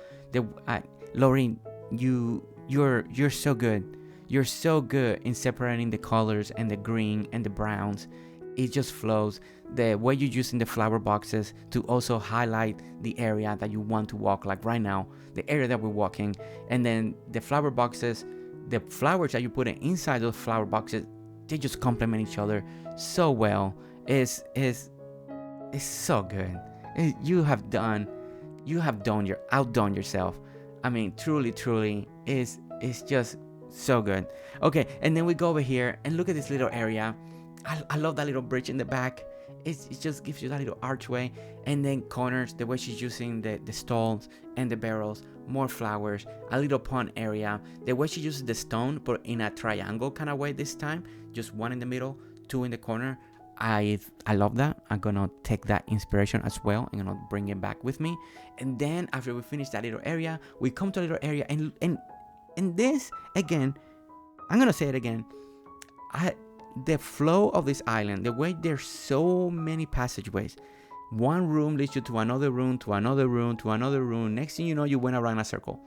Lori, you're so good. You're so good in separating the colors and the green and the browns. It just flows. The way you're using the flower boxes to also highlight the area that you want to walk, like right now, the area that we're walking, and then the flower boxes, the flowers that you put inside those flower boxes, they just complement each other so well. It's so good. You have outdone yourself. I mean, truly, it's just so good. Okay, and then we go over here and look at this little area. I love that little bridge in the back. It just gives you that little archway, and then corners, the way she's using the stalls and the barrels, more flowers, a little pond area, the way she uses the stone but in a triangle kind of way this time, just one in the middle, two in the corner. I love that. I'm gonna take that inspiration as well. I'm gonna bring it back with me. And then after we finish that little area, we come to a little area, and this again, I'm gonna say it again, the flow of this island, the way there's so many passageways, one room leads you to another room, to another room, to another room. Next thing you know, you went around a circle.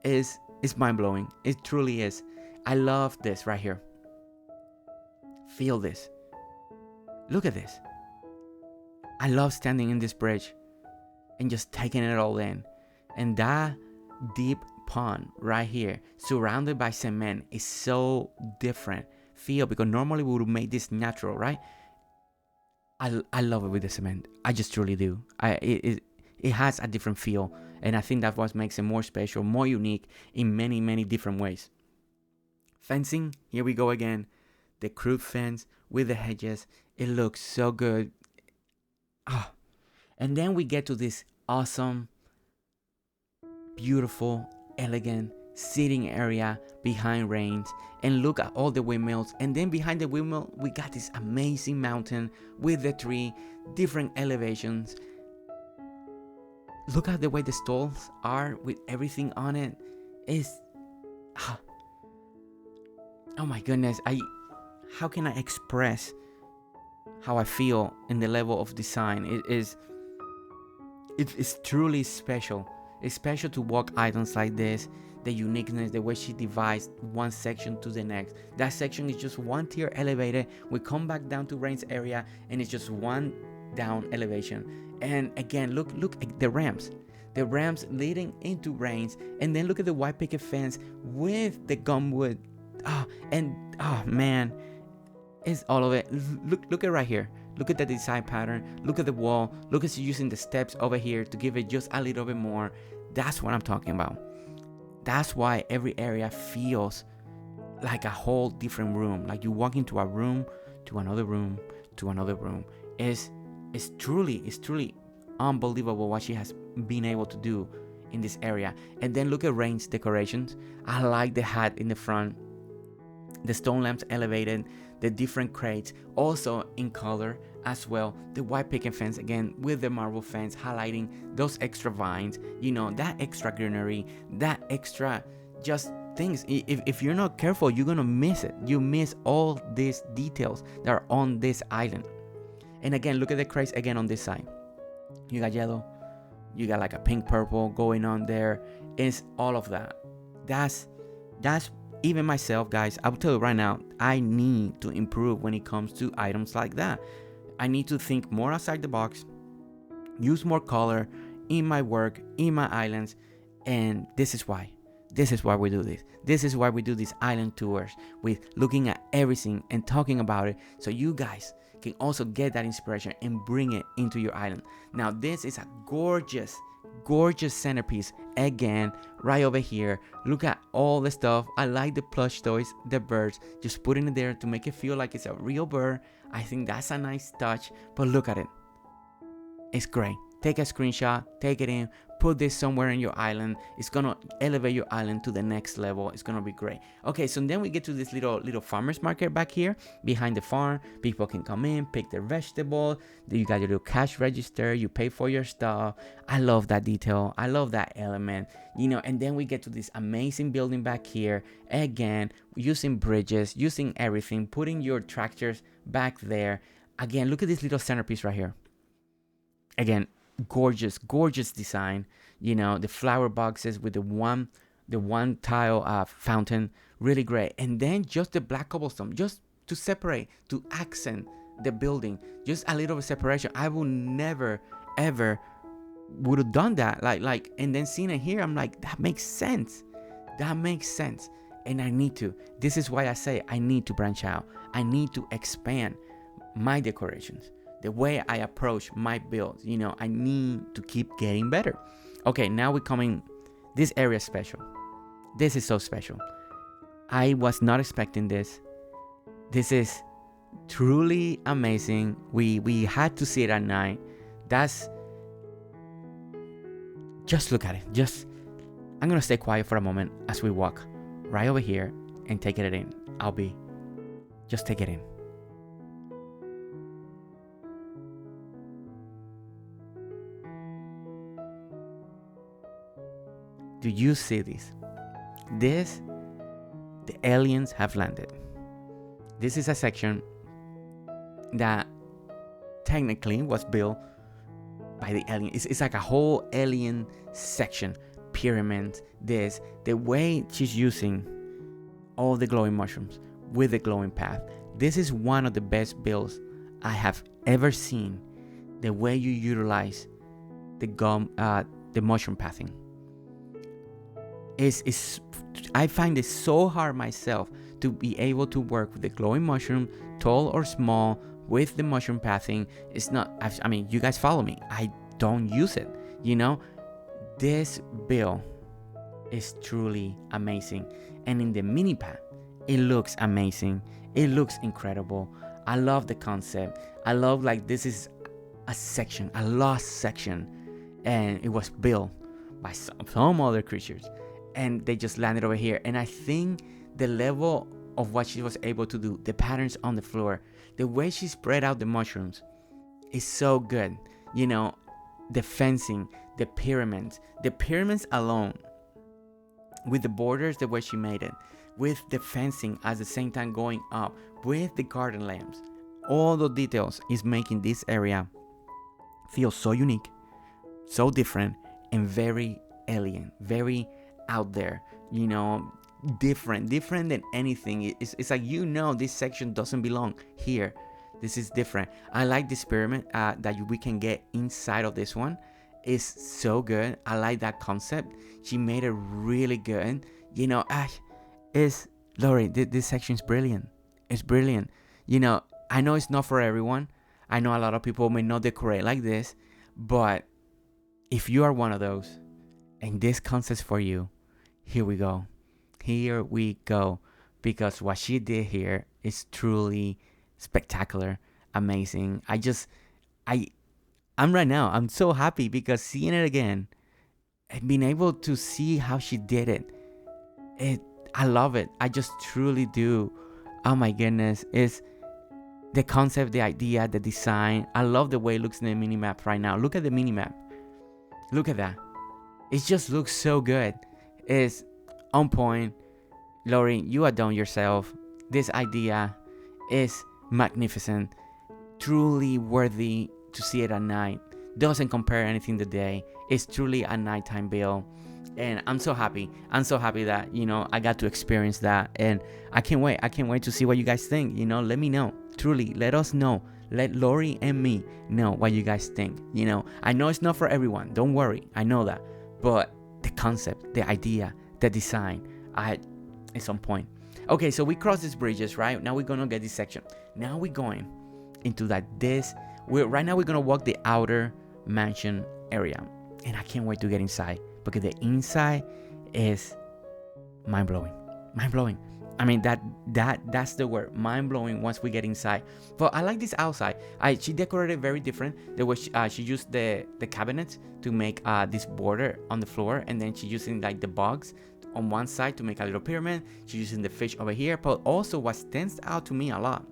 It's mind-blowing. It truly is. I love this right here. Feel this. Look at this. I love standing in this bridge and just taking it all in. And that deep pond right here, surrounded by cement, is so different feel, because normally we would make this natural, right? I love it with the cement. I just truly do. It has a different feel, and I think that's what makes it more special, more unique in many different ways. Fencing, here we go again. The crude fence with the hedges. It looks so good. And then we get to this awesome, beautiful, elegant sitting area behind Rains, and look at all the windmills. And then behind the windmill, we got this amazing mountain with the tree, different elevations. Look at the way the stalls are with everything on it. Oh my goodness, how can I express how I feel in the level of design? It's truly special. It's special to walk islands like this. The uniqueness, the way she divides one section to the next. That section is just one tier elevated. We come back down to Rain's area, and it's just one down elevation. And again, look at the ramps leading into Rain's, and then look at the white picket fence with the gumwood. Man, it's all of it. Look at right here. Look at the design pattern. Look at the wall. Look at you using the steps over here to give it just a little bit more. That's what I'm talking about. That's why every area feels like a whole different room. Like you walk into a room, to another room, to another room. It's truly unbelievable what she has been able to do in this area. And then look at Rain's decorations. I like the hat in the front, the stone lamps elevated, the different crates also in color as well, the white picket fence again with the marble fence highlighting those extra vines, that extra greenery, that extra just things. If you're not careful, you're gonna miss it. You miss all these details that are on this island. And again, look at the crates again on this side. You got yellow, you got like a pink purple going on there. It's all of that. That's even myself, guys, I will tell you right now, I need to improve when it comes to items like that. I need to think more outside the box, use more color in my work, in my islands, and this is why. This is why we do this. This is why we do these island tours, with looking at everything and talking about it, so you guys can also get that inspiration and bring it into your island. Now this is a gorgeous centerpiece again, right over here. Look at all the stuff. I like the plush toys, the birds, just putting it there to make it feel like it's a real bird. I think that's a nice touch. But look at it, it's great. Take a screenshot, take it in, put this somewhere in your island. It's gonna elevate your island to the next level. It's gonna be great. Okay, so then we get to this little farmer's market back here behind the farm. People can come in, pick their vegetable. You got your little cash register, you pay for your stuff. I love that detail, I love that element, you know. And then we get to this amazing building back here, again using bridges, using everything, putting your tractors back there. Again, look at this little centerpiece right here. Again, gorgeous design, you know, the flower boxes with the one tile fountain, really great. And then just the black cobblestone, just to separate, to accent the building, just a little separation. I would never ever would have done that, like and then seeing it here, I'm like, that makes sense, and I need to. This is why I say I need to branch out. I need to expand my decorations, the way I approach my builds. You know, I need to keep getting better. Okay, now we're coming. This area is special. This is so special. I was not expecting this. This is truly amazing. We had to see it at night. Just look at it. I'm gonna stay quiet for a moment as we walk right over here and take it in. Just take it in. Do you see this? The aliens have landed. This is a section that technically was built by the alien. It's like a whole alien section. Pyramids, the way she's using all the glowing mushrooms with the glowing path. This is one of the best builds I have ever seen. The way you utilize the mushroom pathing. I find it so hard myself to be able to work with the glowing mushroom, tall or small, with the mushroom pathing. It's not, I mean, you guys follow me. I don't use it, you know. This build is truly amazing. And in the mini path, it looks amazing. It looks incredible. I love the concept. I love, like, this is a section, a lost section, and it was built by some other creatures, and they just landed over here. And I think the level of what she was able to do, the patterns on the floor, the way she spread out the mushrooms is so good. You know, the fencing, the pyramids alone, with the borders, the way she made it, with the fencing at the same time going up, with the garden lamps, all the details is making this area feel so unique, so different, and very alien, very out there, you know, different than anything. It's like, you know, this section doesn't belong here. This is different. I like this pyramid that we can get inside of this one. It's so good. I like that concept. She made it really good. You know, Lori, this section is brilliant. It's brilliant. You know, I know it's not for everyone. I know a lot of people may not decorate like this, but if you are one of those and this concept's for you, here we go. Because what she did here is truly spectacular, amazing. I'm right now, I'm so happy because seeing it again and being able to see how she did it, I love it. I just truly do. Oh my goodness. It's the concept, the idea, the design. I love the way it looks in the mini map right now. Look at the mini map. Look at that. It just looks so good. It's on point. Lori, you are done yourself. This idea is magnificent. Truly worthy to see it at night. Doesn't compare anything to day. It's truly a nighttime build. And I'm so happy that, you know, I got to experience that. And I can't wait to see what you guys think. You know, let me know. Truly, let us know. Let Lori and me know what you guys think. You know, I know it's not for everyone. Don't worry. I know that. But the concept, the idea, the design it's on point. Okay, so we cross these bridges, right? Now we're gonna get this section. Now we're going into right now we're gonna walk the outer mansion area, and I can't wait to get inside because the inside is mind-blowing. I mean, that's the word, mind-blowing, once we get inside. But I like this outside. She decorated very different. There was she used the cabinets to make this border on the floor, and then she using like the bugs on one side to make a little pyramid. She's using the fish over here. But also what stands out to me a lot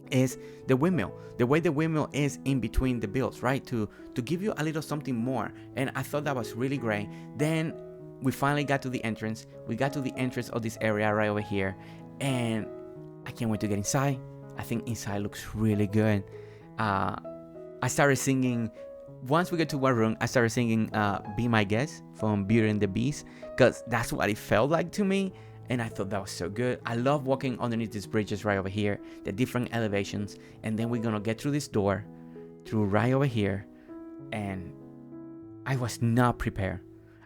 is the windmill, the way the windmill is in between the builds, right, to give you a little something more. And I thought that was really great. Then we finally got to the entrance. We got to the entrance of this area right over here, and I can't wait to get inside. I think inside looks really good. I started singing. Once we get to one room, I started singing Be My Guest from Beauty and the Beast, because that's what it felt like to me, and I thought that was so good. I love walking underneath these bridges right over here, the different elevations, and then we're gonna get through this door, through right over here, and I was not prepared.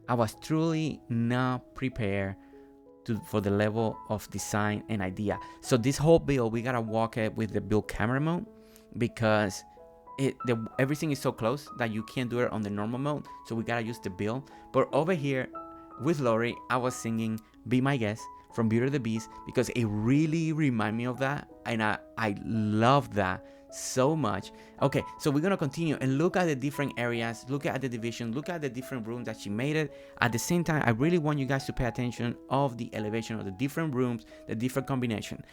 I was truly not prepared for the level of design and idea. So this whole build, we gotta walk it with the build camera mode, because everything is so close that you can't do it on the normal mode. So we gotta use the build. But over here with Lori, I was singing Be My Guest from Beauty and the Beast, because it really reminded me of that, and I love that so much. Okay, so we're gonna continue and look at the different areas, look at the division, look at the different rooms that she made it. At the same time, I really want you guys to pay attention of the elevation of the different rooms, the different combination.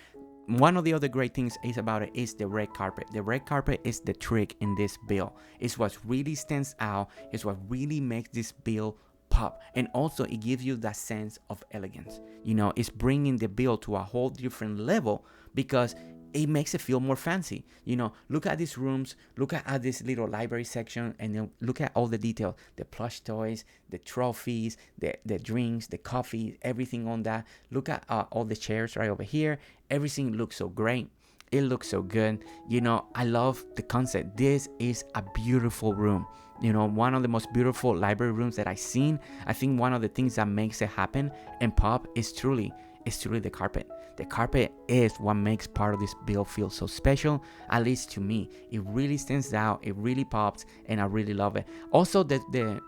One of the other great things about it is the red carpet. The red carpet is the trick in this build. It's what really stands out. It's what really makes this build pop. And also it gives you that sense of elegance. You know, it's bringing the build to a whole different level, because it makes it feel more fancy. You know, look at these rooms, look at this little library section, and then look at all the detail, the plush toys, the trophies, the drinks, the coffee, everything on that. Look at all the chairs right over here. Everything looks so great. It looks so good. You know, I love the concept. This is a beautiful room. You know, one of the most beautiful library rooms that I've seen. I think one of the things that makes it happen and pop is truly the carpet. The carpet is what makes part of this build feel so special, at least to me. It really stands out, it really pops, and I really love it. Also the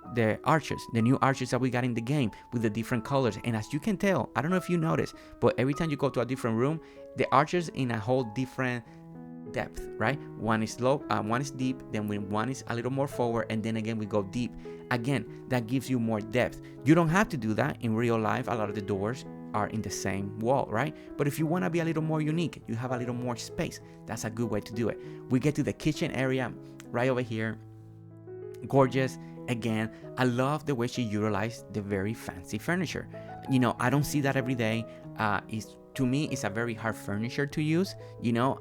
arches, the new arches that we got in the game with the different colors. And as you can tell, I don't know if you notice, but every time you go to a different room, the arches in a whole different depth, right? One is low, one is deep, then one is a little more forward, and then again we go deep. Again, that gives you more depth. You don't have to do that in real life. A lot of the doors are in the same wall, right? But if you want to be a little more unique, you have a little more space, that's a good way to do it. We get to the kitchen area right over here. Gorgeous. Again, I love the way she utilized the very fancy furniture. You know, I don't see that every day. To me, it's a very hard furniture to use, you know,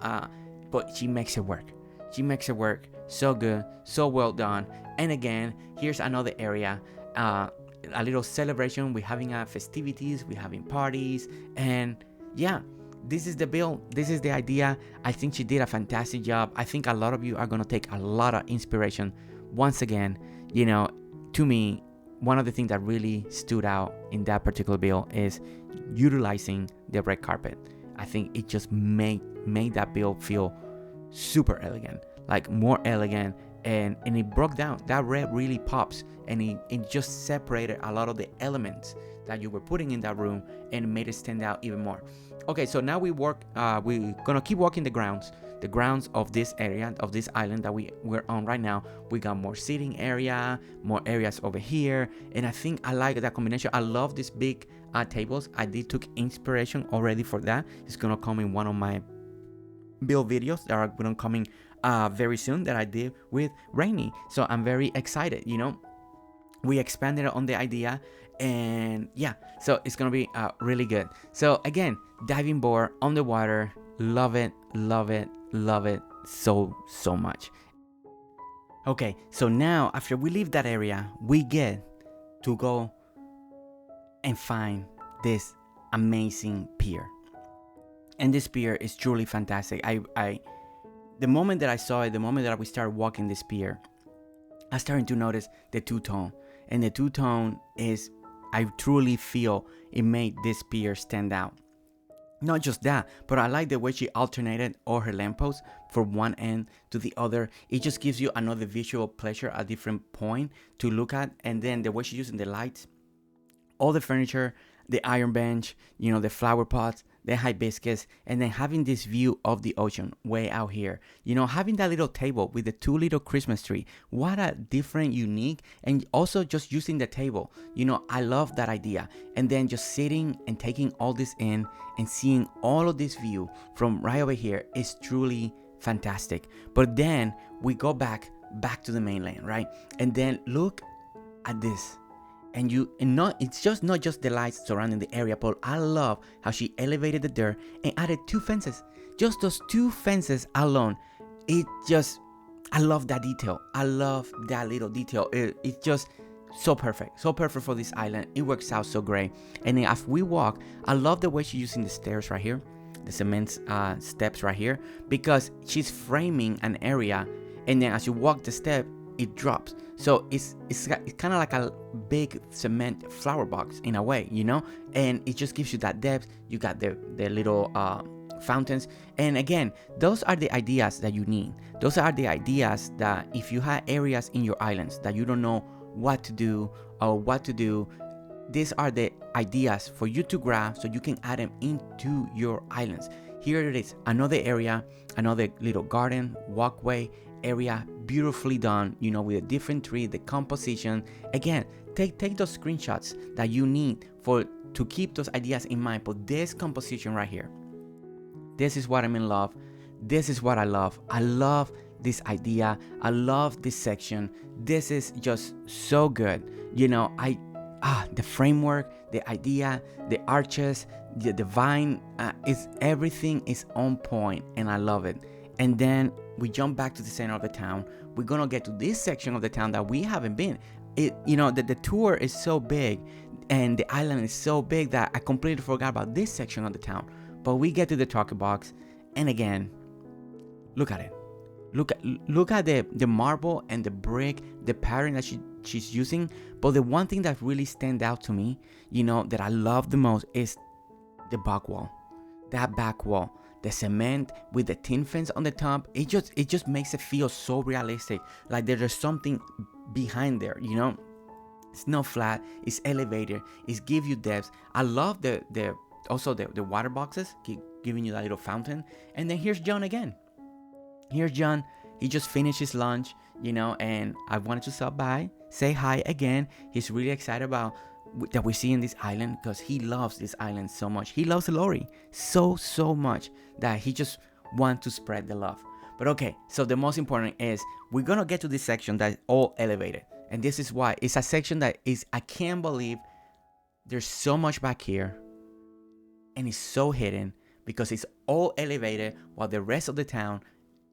but she makes it work. She makes it work so good, so well done. And again, here's another area, a little celebration. We're having festivities, we're having parties, and yeah, this is the build, this is the idea. I think she did a fantastic job. I think a lot of you are going to take a lot of inspiration. Once again, you know, to me, one of the things that really stood out in that particular build is utilizing the red carpet. I think it just made that build feel super elegant, like more elegant, and it broke down. That red really pops, and it just separated a lot of the elements that you were putting in that room and made it stand out even more. Okay, so now we're gonna keep walking the grounds of this area, of this island that we're on right now. We got more seating area, more areas over here, and I think I like that combination. I love these big tables. I took inspiration already for that. It's gonna come in one of my build videos that are gonna coming very soon, that I did with Rainy. So I'm very excited. You know, we expanded on the idea, and yeah, so it's gonna be really good. So again, diving board on the water, love it so much. Okay, so now after we leave that area, we get to go and find this amazing pier. And this pier is truly fantastic. The moment that I saw it, the moment that we started walking this pier, I started to notice the two-tone. And the two-tone is I truly feel it made this pier stand out. Not just that, but I like the way she alternated all her lampposts from one end to the other. It just gives you another visual pleasure, a different point to look at. And then the way she's using the lights, all the furniture, the iron bench, you know, the flower pots, the hibiscus, and then having this view of the ocean way out here. You know, having that little table with the two little Christmas tree. What a different, unique, and also just using the table. You know, I love that idea. And then just sitting and taking all this in and seeing all of this view from right over here is truly fantastic. But then we go back to the mainland, right? And then look at this. It's just not just the lights surrounding the area, but I love how she elevated the dirt and added two fences. Just those two fences alone, I love that detail. I love that little detail. It's just so perfect for this island. It works out so great. And then as we walk, I love the way she's using the stairs right here, the cement steps right here, because she's framing an area, and then as you walk the step, it drops. So it's kind of like a big cement flower box in a way, you know, and it just gives you that depth. You got the little fountains, and again, those are the ideas that you need. Those are the ideas that if you have areas in your islands that you don't know what to do, these are the ideas for you to grab so you can add them into your islands. Here it is, another area, another little garden, walkway area, beautifully done, you know, with a different tree, the composition. Again, take those screenshots that you need to keep those ideas in mind. But this composition right here, this is what I'm in love. This is what I love. I love this idea. I love this section. This is just so good. You know, the framework, the idea, the arches, the vine, everything is on point, and I love it. And then we jump back to the center of the town. We're gonna get to this section of the town that we haven't been. The tour is so big and the island is so big that I completely forgot about this section of the town. But we get to the talkie box, and again, look at it. Look at the marble and the brick, the pattern that she's using. But the one thing that really stands out to me, you know, that I love the most is the back wall. That back wall. The cement with the tin fence on the top, it just makes it feel so realistic, like there's something behind there, you know. It's not flat, it's elevated, it's give you depth. I love the water boxes, keep giving you that little fountain. And then here's John again. Here's John. He just finished his lunch, you know, and I wanted to stop by, say hi again. He's really excited about that we see in this island because he loves this island so much. He loves Lori so much that he just wants to spread the love. But okay, so the most important is we're gonna get to this section that's all elevated, and this is why it's a section that is, I can't believe there's so much back here and it's so hidden because it's all elevated while the rest of the town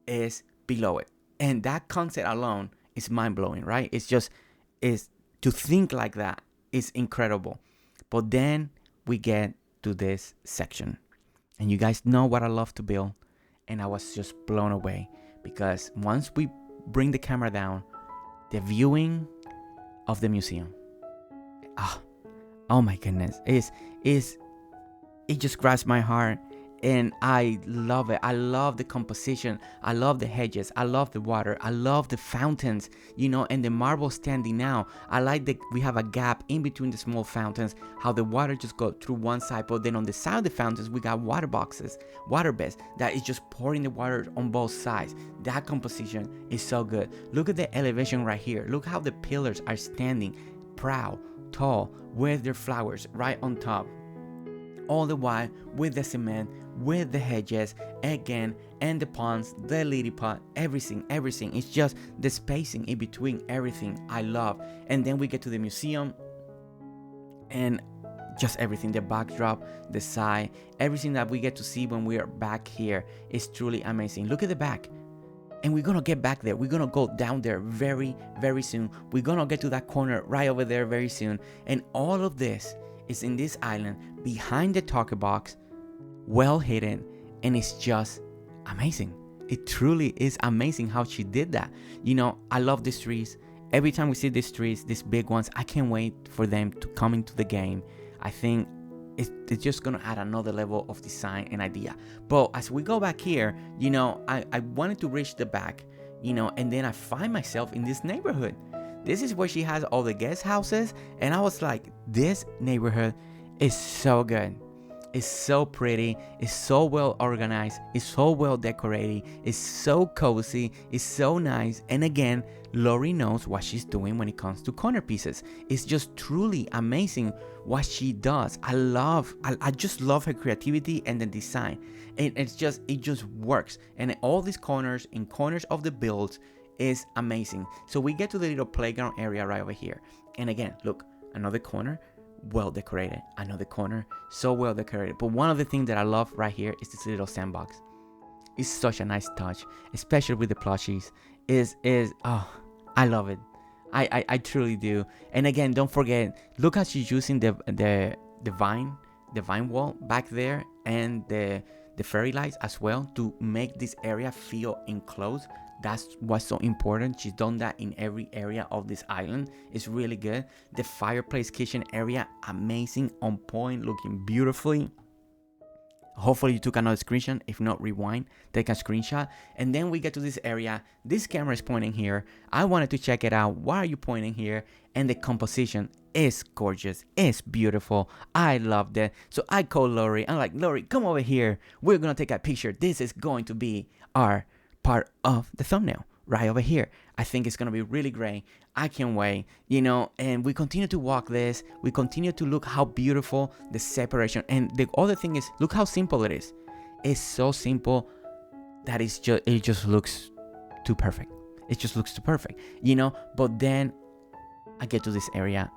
is below it. And that concept alone is mind-blowing, right? It's to think like that is incredible. But then we get to this section, and you guys know what I love to build, and I was just blown away because once we bring the camera down, the viewing of the museum, oh my goodness, it just grabs my heart. And I love it. I love the composition. I love the hedges. I love the water. I love the fountains, you know, and the marble standing out. I like that we have a gap in between the small fountains, how the water just goes through one side, but then on the side of the fountains, we got water boxes, water beds that is just pouring the water on both sides. That composition is so good. Look at the elevation right here. Look how the pillars are standing proud, tall, with their flowers right on top. All the while with the cement, with the hedges again, and the ponds, the lily pond, everything. It's just the spacing in between everything I love. And then we get to the museum and just everything, the backdrop, the side, everything that we get to see when we are back here is truly amazing. Look at the back. And we're gonna get back there. We're gonna go down there very soon. We're gonna get to that corner right over there very soon. And all of this is in this island behind the talkie box, well hidden, and it's just amazing. It truly is amazing how she did that. You know, I love these trees. every time we see these trees, these big ones, I can't wait for them to come into the game. I think it's just gonna add another level of design and idea. But as we go back here, you know, I wanted to reach the back, you know, and then I find myself in this neighborhood. This is where she has all the guest houses, and I was like, this neighborhood is so good. It's so pretty, it's so well organized, it's so well decorated, it's so cozy, it's so nice. And again, Lori knows what she's doing when it comes to corner pieces. It's just truly amazing what she does. I just love her creativity and the design. And it just works. And all these corners of the builds is amazing. So we get to the little playground area right over here. And again, look, another corner, well decorated. Another corner, so well decorated. But one of the things that I love right here is this little sandbox. It's such a nice touch, especially with the plushies. Oh, I love it. I truly do. And again, don't forget, look how she's using the vine wall back there, and the fairy lights as well to make this area feel enclosed. That's what's so important. She's done that in every area of this island. It's really good. The fireplace kitchen area, amazing, on point, looking beautifully. Hopefully you took another screenshot. If not, rewind, take a screenshot. And then we get to this area. This camera is pointing here. I wanted to check it out. Why are you pointing here? And the composition is gorgeous. It's beautiful. I loved it. So I called Lori. I'm like, Lori, come over here. We're going to take a picture. This is going to be our part of the thumbnail right over here. I think it's gonna be really great. I can't wait, you know. And we continue to walk this. We continue to look how beautiful the separation. And the other thing is, look how simple it is. It's so simple that it just looks too perfect. It just looks too perfect, you know. But then I get to this area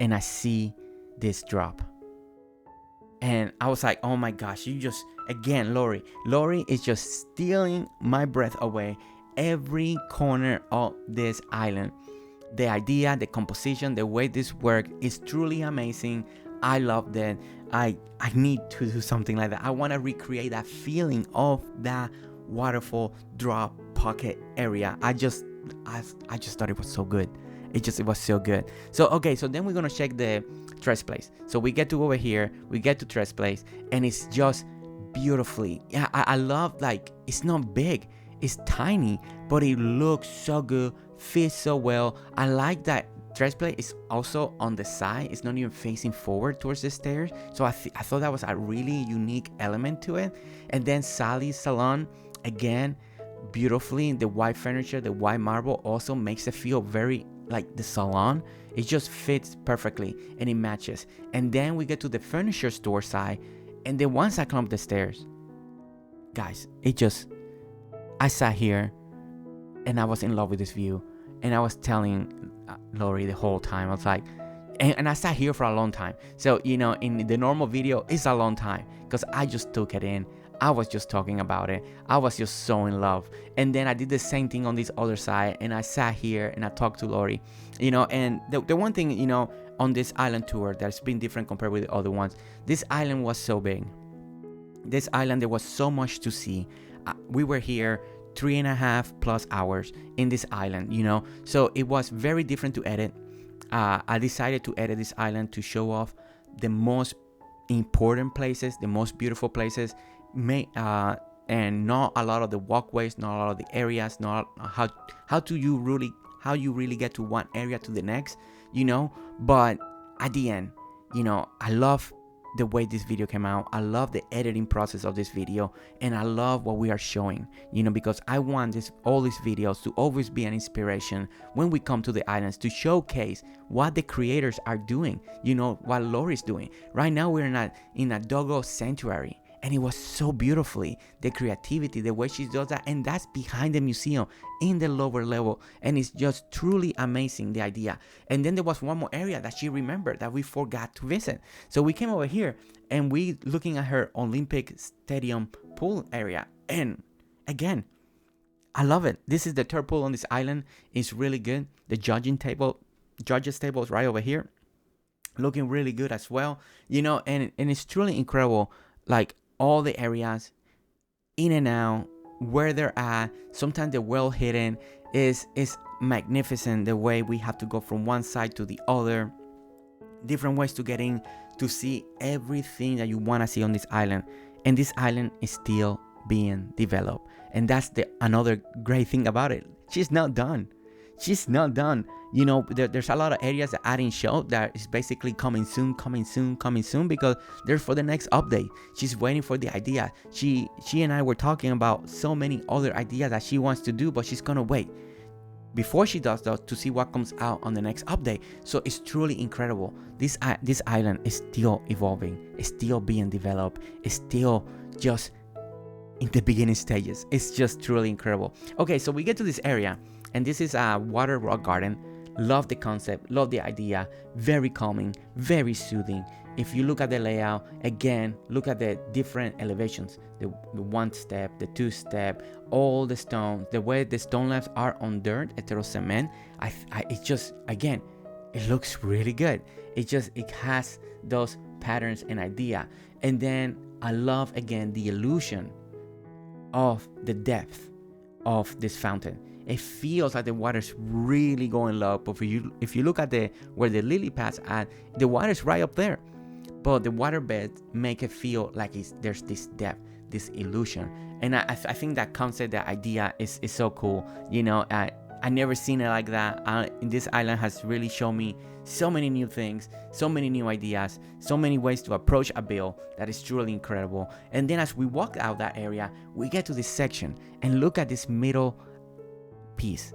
and I see this drop. And I was like, oh my gosh, again, Lori is just stealing my breath away. Every corner of this island, the idea, the composition, the way this works is truly amazing. I love that. I need to do something like that. I want to recreate that feeling of that waterfall drop pocket area. I just thought it was so good. It was so good. So okay, so then we're gonna check the Tres Place. So we get to over here, we get to Tres Place, and it's just beautifully. Yeah, I love, like, it's not big, it's tiny, but it looks so good, fits so well. I like that Tres Place is also on the side. It's not even facing forward towards the stairs. So I thought that was a really unique element to it. And then Sally's Salon, again, beautifully. The white furniture, the white marble also makes it feel very like the salon. It just fits perfectly and it matches. And then we get to the furniture store side, and then once I come up the stairs, guys, I sat here and I was in love with this view. And I was telling Lori the whole time, I was like, and I sat here for a long time. So, you know, in the normal video, it's a long time because I just took it in. I was just talking about it. I was just so in love. And then I did the same thing on this other side, and I sat here and I talked to Lori, you know. And the one thing, you know, on this island tour that's been different compared with the other ones, this island was so big. This island, there was so much to see. We were here 3.5+ hours in this island, you know. So it was very different to edit. I decided to edit this island to show off the most important places, the most beautiful places, and not a lot of the walkways, not a lot of the areas, not how you really get to one area to the next, you know. But at the end, you know, I love the way this video came out. I love the editing process of this video, and I love what we are showing, you know, because I want all these videos to always be an inspiration when we come to the islands, to showcase what the creators are doing, you know, what Lori's doing. Right now we're in a doggo sanctuary, and it was so beautifully, the creativity, the way she does that, and that's behind the museum in the lower level, and it's just truly amazing, the idea. And then there was one more area that she remembered that we forgot to visit. So we came over here and we looking at her Olympic Stadium pool area, and again, I love it. This is the third pool on this island. It's really good. The judges table is right over here, looking really good as well, you know. And it's truly incredible, like all the areas in and out, where they're at. Sometimes they're well hidden. Is magnificent the way we have to go from one side to the other, different ways to get in, to see everything that you want to see on this island. And this island is still being developed, and that's the another great thing about it. She's not done. She's not done. You know, there's a lot of areas that I didn't show that is basically coming soon, because they're for the next update. She's waiting for the idea. She and I were talking about so many other ideas that she wants to do, but she's gonna wait before she does that to see what comes out on the next update. So it's truly incredible. This island is still evolving. It's still being developed. It's still just in the beginning stages. It's just truly incredible. Okay, so we get to this area, and this is a water rock garden. Love the concept, love the idea. Very calming, very soothing. If you look at the layout, again, look at the different elevations. The one step, the two step, all the stones, the way the stone lamps are on dirt, hetero cement. It just, again, it looks really good. It has those patterns and idea. And then I love, again, the illusion of the depth of this fountain. It feels like the water's really going low, but if you look at where the lily pads at, the water's right up there. But the water beds make it feel like there's this depth, this illusion. And I think that concept, that idea is so cool. You know, I never seen it like that. This island has really shown me so many new things, so many new ideas, so many ways to approach a build that is truly incredible. And then as we walk out that area, we get to this section and look at this middle piece,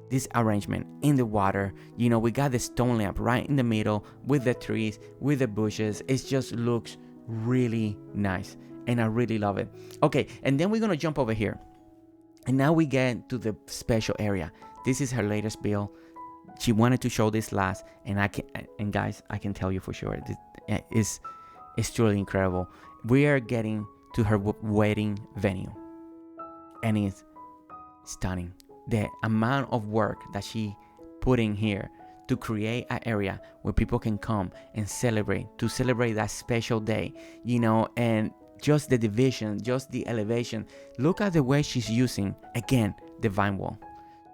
this arrangement in the water. You know, we got the stone lamp right in the middle with the trees, with the bushes. It just looks really nice, and I really love it. Okay, and then we're gonna jump over here, and now we get to the special area. This is her latest build. She wanted to show this last, and guys, I can tell you for sure, it's truly incredible. We are getting to her wedding venue, and it's stunning. The amount of work that she put in here to create an area where people can come and celebrate that special day, you know, and just the division, just the elevation. Look at the way she's using, again, the vine wall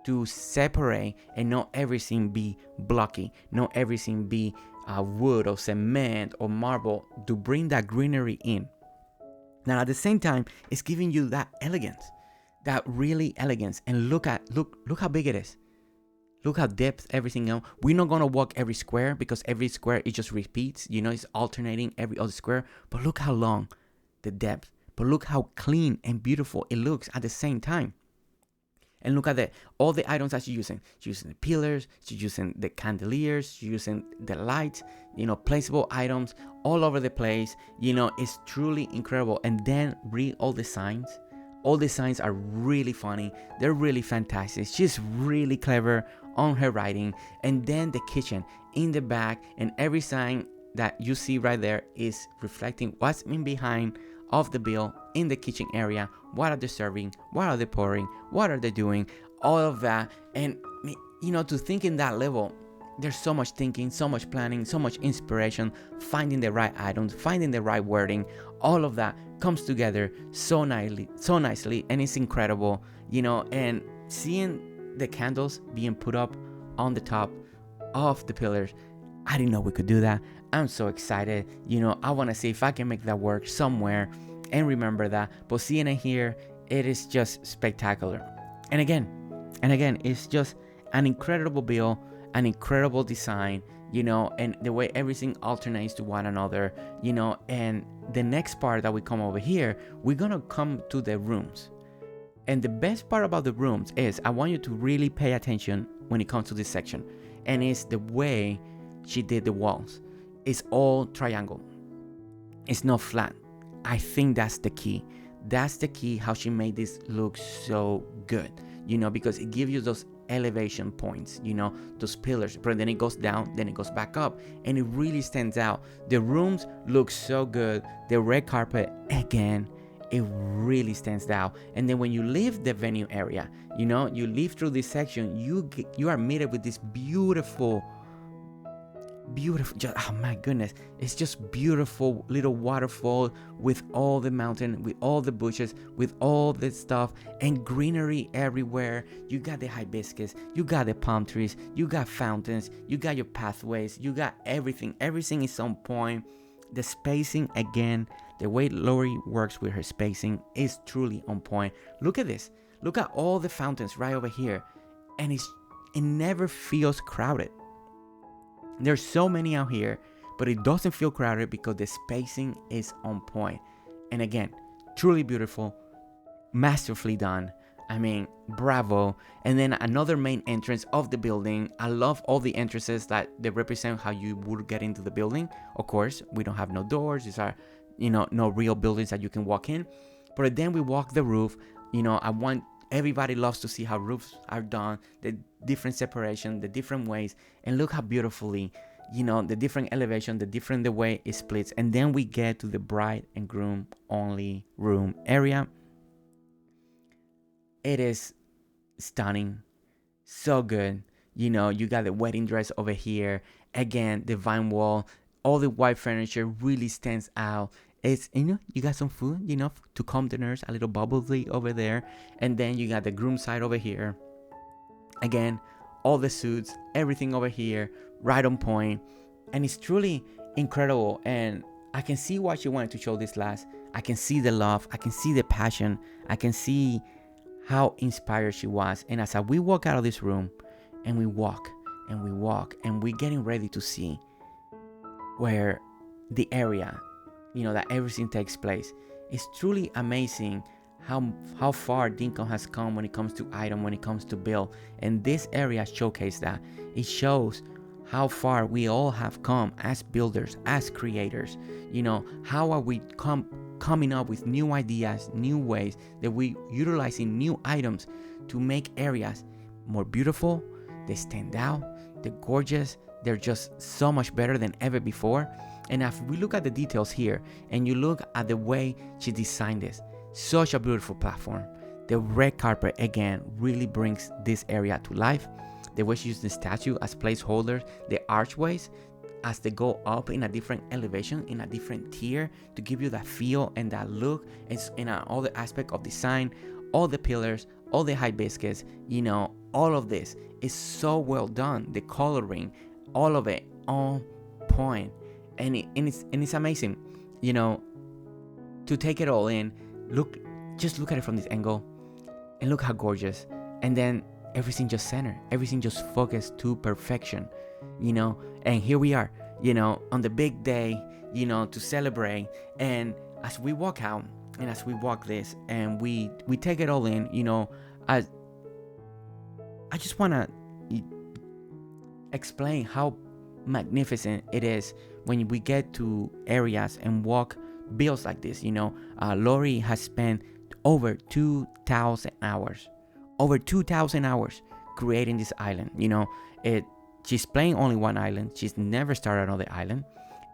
to separate and not everything be blocky, not everything be wood or cement or marble, to bring that greenery in. Now at the same time, it's giving you that elegance. That really elegance. And look how big it is. Look how depth everything else. We're not gonna walk every square because every square it just repeats, you know, it's alternating every other square. But look how long the depth. But look how clean and beautiful it looks at the same time. And look at all the items that she's using. She's using the pillars, she's using the chandeliers, she's using the lights, you know, placeable items all over the place. You know, it's truly incredible. And then read all the signs. All the signs are really funny. They're really fantastic. She's really clever on her writing. And then the kitchen in the back, and every sign that you see right there is reflecting what's in behind of the bill in the kitchen area. What are they serving? What are they pouring? What are they doing? All of that. And, you know, to think in that level, there's so much thinking, so much planning, so much inspiration, finding the right items, finding the right wording. All of that comes together so nicely, and it's incredible, you know. And seeing the candles being put up on the top of the pillars, I didn't know we could do that. I'm so excited, you know. I want to see if I can make that work somewhere and remember that. But seeing it here, it is just spectacular. And again, it's just an incredible build, an incredible design, you know, and the way everything alternates to one another, you know. And the next part that we come over here, we're gonna come to the rooms. And the best part about the rooms is I want you to really pay attention when it comes to this section, and it's the way she did the walls. It's all triangle, it's not flat. I think that's the key. That's the key, how she made this look so good, you know, because it gives you those elevation points, you know, those pillars, but then it goes down, then it goes back up, and it really stands out. The rooms look so good. The red carpet, again, it really stands out. And then when you leave the venue area, you know, you leave through this section, you are met with this beautiful beautiful. Just, oh my goodness, it's just beautiful little waterfall with all the mountain, with all the bushes, with all the stuff, and greenery everywhere. You got the hibiscus, you got the palm trees, you got fountains, you got your pathways, you got everything. Everything is on point. The spacing, again, the way Lori works with her spacing is truly on point. Look at this. Look at all the fountains right over here, and it never feels crowded. There's so many out here, but it doesn't feel crowded because the spacing is on point. And again, truly beautiful, masterfully done. I mean, bravo. And then another main entrance of the building. I love all the entrances that they represent how you would get into the building. Of course, we don't have no doors. These are, no real buildings that you can walk in. But then we walk the roof. Everybody loves to see how roofs are done, the different separation, the different ways, and look how beautifully, the different elevation, the way it splits. And then we get to the bride and groom only room area. It is stunning, so good. You got the wedding dress over here. Again, the vine wall, all the white furniture really stands out. It's, you got some food, to calm the nerves, a little bubbly over there. And then you got the groom side over here. Again, all the suits, everything over here, right on point. And it's truly incredible. And I can see why she wanted to show this last. I can see the love. I can see the passion. I can see how inspired she was. And as we walk out of this room, and we walk, and we walk, and we're getting ready to see where the area, that everything takes place. It's truly amazing how far Dinkum has come when it comes to item, when it comes to build. And this area showcases that. It shows how far we all have come as builders, as creators. How are we coming up with new ideas, new ways that we utilizing new items to make areas more beautiful. They stand out, they're gorgeous, they're just so much better than ever before. And if we look at the details here, and you look at the way she designed this, such a beautiful platform. The red carpet, again, really brings this area to life. The way she used the statue as placeholders, the archways, as they go up in a different elevation, in a different tier, to give you that feel and that look, and all the aspect of design, all the pillars, all the hibiscus, all of this is so well done. The coloring, all of it on point. And it's amazing, to take it all in. Just look at it from this angle, and look how gorgeous. And then everything just centered, everything just focused to perfection, And here we are, on the big day, to celebrate. And as we walk out, and as we walk this, and we take it all in, I just wanna explain how magnificent it is when we get to areas and walk builds like this. Lori has spent over 2,000 hours creating this island. She's playing only one island. She's never started another island.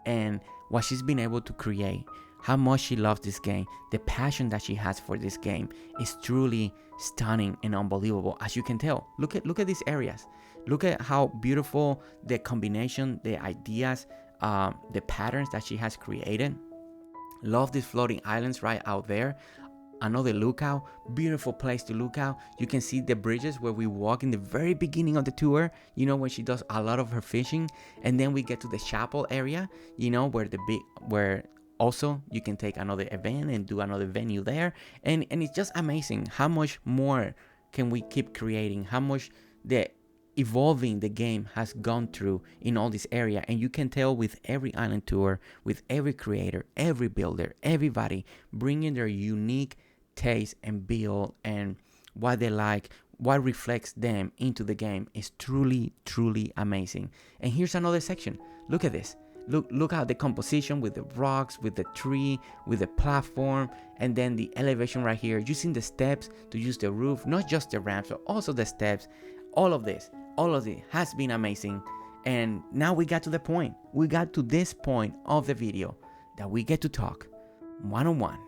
And what she's been able to create, how much she loves this game, the passion that she has for this game is truly stunning and unbelievable. As you can tell, look at these areas. Look at how beautiful the combination, the ideas, the patterns that she has created. Love these floating islands right out there. Another lookout, beautiful place to look out. You can see the bridges where we walk in the very beginning of the tour, when she does a lot of her fishing. And then we get to the chapel area, where also you can take another event and do another venue there. And it's just amazing how much more can we keep creating, how much the evolving the game has gone through in all this area. And you can tell with every island tour, with every creator, every builder, everybody bringing their unique taste and build and what they like, what reflects them into the game is truly, truly amazing. And here's another section. Look at this. Look at the composition with the rocks, with the tree, with the platform, and then the elevation right here. Using the steps to use the roof, not just the ramps, but also the steps. All of it has been amazing. And now we got to the point. We got to this point of the video that we get to talk one-on-one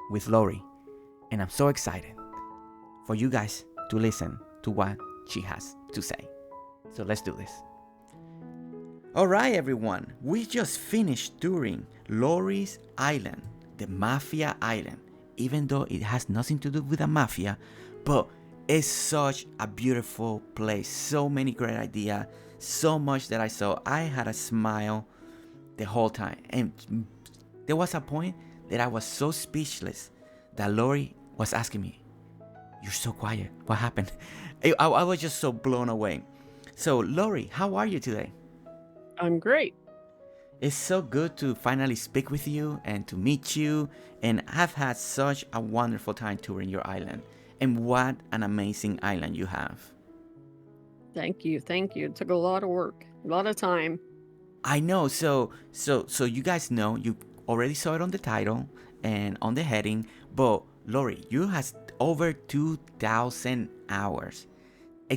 with Lori. And I'm so excited for you guys to listen to what she has to say. So let's do this. Alright everyone, we just finished touring Lori's Island, the Mafia Island, even though it has nothing to do with the mafia, but it's such a beautiful place, so many great ideas, so much that I saw. I had a smile the whole time, and there was a point that I was so speechless that Lori was asking me, "You're so quiet, what happened?" I was just so blown away. So Lori, how are you today? I'm great. It's so good to finally speak with you and to meet you, and I've had such a wonderful time touring your island. And what an amazing island you have. Thank you. Thank you. It took a lot of work, a lot of time. I know, so you guys know, you already saw it on the title and on the heading, but Lori, you has over 2,000 hours. I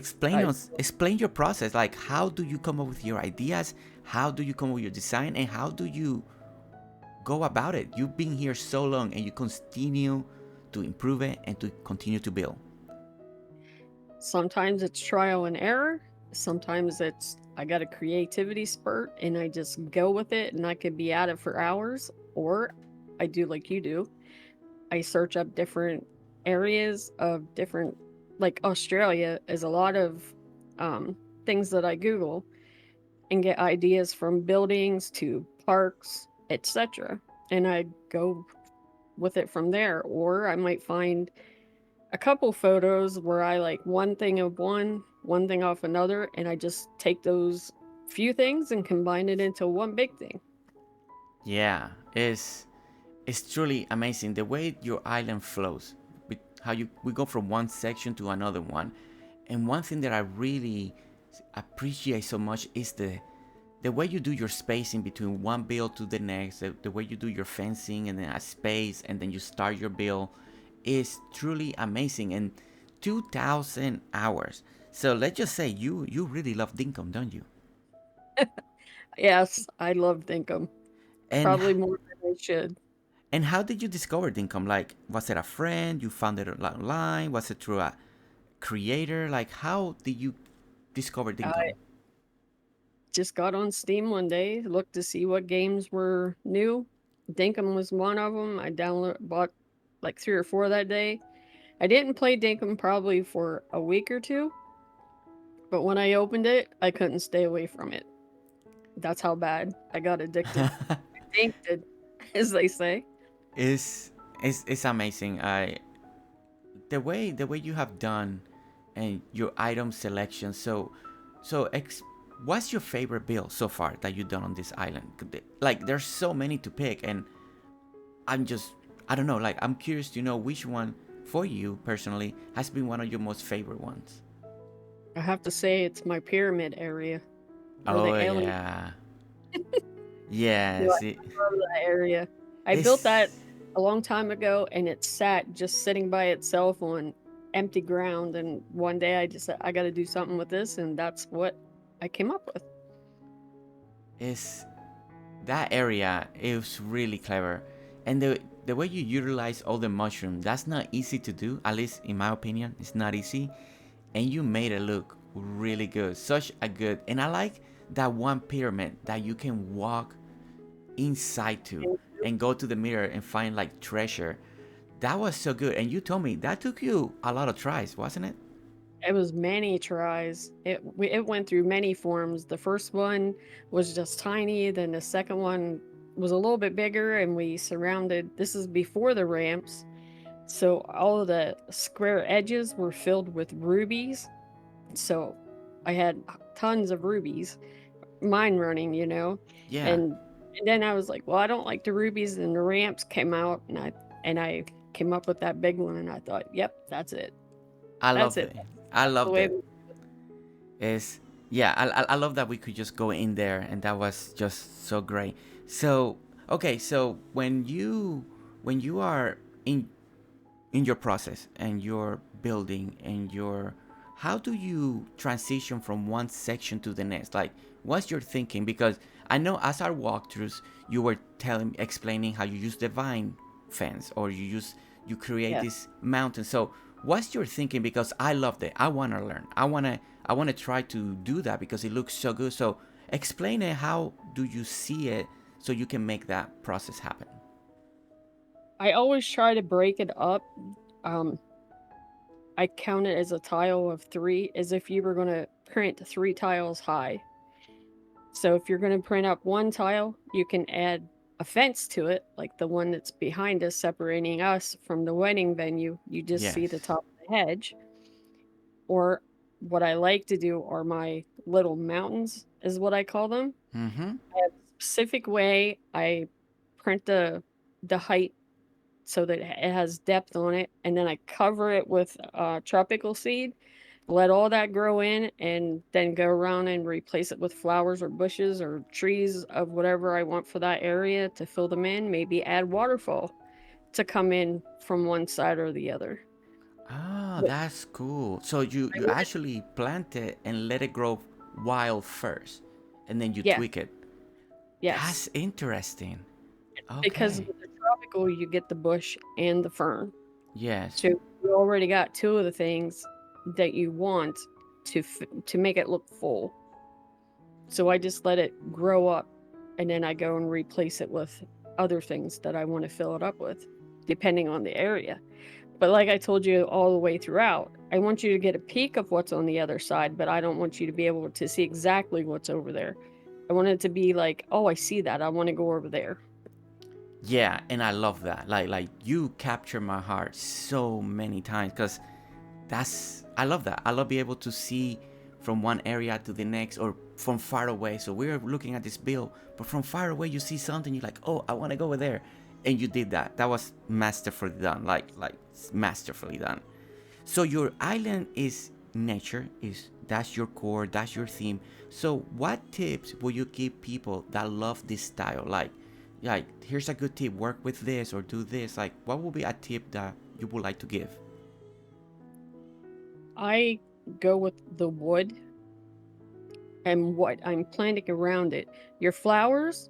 Explain your process, like how do you come up with your ideas, how do you come up with your design, and how do you go about it? You've been here so long and you continue to improve it and to continue to build. Sometimes it's trial and error. Sometimes it's I got a creativity spurt and I just go with it and I could be at it for hours. Or I do like you do. I search up different areas of different, like Australia is a lot of things that I Google and get ideas from buildings to parks, etc. And I go with it from there. Or I might find a couple photos where I like one thing of one thing off another, and I just take those few things and combine it into one big thing. Yeah, it's truly amazing the way your island flows, with how you we go from one section to another one. And one thing that I really appreciate so much is the way you do your spacing between one build to the next, the way you do your fencing and then a space and then you start your build is truly amazing. And 2,000 hours. So let's just say you really love Dinkum, don't you? Yes, I love Dinkum. And Probably more than I should. and how did you discover Dinkum? Like, was it a friend you found it online? Was it through a creator? Like, how did you discover I Dinkum? just got on Steam one day, looked to see what games were new. Dinkum was one of them. Bought like 3 or 4 that day. I didn't play Dinkum probably for a week or 2, but when I opened it, I couldn't stay away from it. That's how bad I got addicted. Addicted, as they say. It's amazing. I the way you have done and your item selection. What's your favorite build so far that you've done on this island? Like, there's so many to pick, and I'm just I don't know. Like, I'm curious to know which one for you personally has been one of your most favorite ones. I have to say it's my pyramid area where Oh the alien. yeah, You know, yes. I love that area. I built that It's a long time ago, and it sat just sitting by itself on empty ground. And one day I just said, I got to do something with this, and that's what I came up with. it's that area is really clever, and the way you utilize all the mushroom, that's not easy to do, at least in my opinion. It's not easy, and you made it look really good, such a good. And I like that one pyramid that you can walk inside to Thank and go to the mirror and find like treasure. That was so good, and you told me that took you a lot of tries, wasn't it? It was many tries. It went through many forms. The first one was just tiny, then the second one was a little bit bigger, and we surrounded. This is before the ramps, so all of the square edges were filled with rubies. So I had tons of rubies, mine running, Yeah, and and then I was like, well, I don't like the rubies, and the ramps came out, and I came up with that big one, and I thought, yep, that's it, I that's loved it. it. That's I the loved way. it. Is Yeah, I love that we could just go in there, and that was just so great. So okay, so when you are in your process and you're building and you're how do you transition from one section to the next? Like, what's your thinking? Because I know as our walkthroughs you were explaining how you use the vine fence, or you create Yeah. this mountain. So what's your thinking? Because I loved it. I want to learn. I want to try to do that because it looks so good. So explain it. How do you see it so you can make that process happen? I always try to break it up. Um, I count it as a tile of 3, as if you were gonna print 3 tiles high. So if you're gonna print up 1 tile, you can add a fence to it, like the one that's behind us separating us from the wedding venue. You just see the Yes. top of the hedge. Or what I like to do are my little mountains, is what I call them. Mm-hmm. I have a specific way I print the height so that it has depth on it, and then I cover it with tropical seed, let all that grow in, and then go around and replace it with flowers or bushes or trees of whatever I want for that area to fill them in. Maybe add waterfall to come in from one side or the other. Ah, But that's cool. So you I you want, actually plant it and let it grow wild first, and then you yeah, tweak it. yes, That's interesting. because Okay. with the tropical you get the bush and the fern. Yes. So you already got 2 of the things that you want to make it look full. So I just let it grow up, and then I go and replace it with other things that I want to fill it up with, depending on the area. But like I told you all the way throughout, I want you to get a peek of what's on the other side, but I don't want you to be able to see exactly what's over there. I want it to be like, oh, I see that. I want to go over there. Yeah, and I love that. Like you capture my heart so many times because I love that. I love being able to see from one area to the next or from far away. So we're looking at this bill, but from far away you see something, you're like, oh, I want to go over there, and you did that. That was masterfully done. Like masterfully done. So your island is nature. Is That's your core. That's your theme. So what tips will you give people that love this style? Like here's a good tip. Work with this or do this. Like what would be a tip that you would like to give? I go with the wood and what I'm planting around it. Your flowers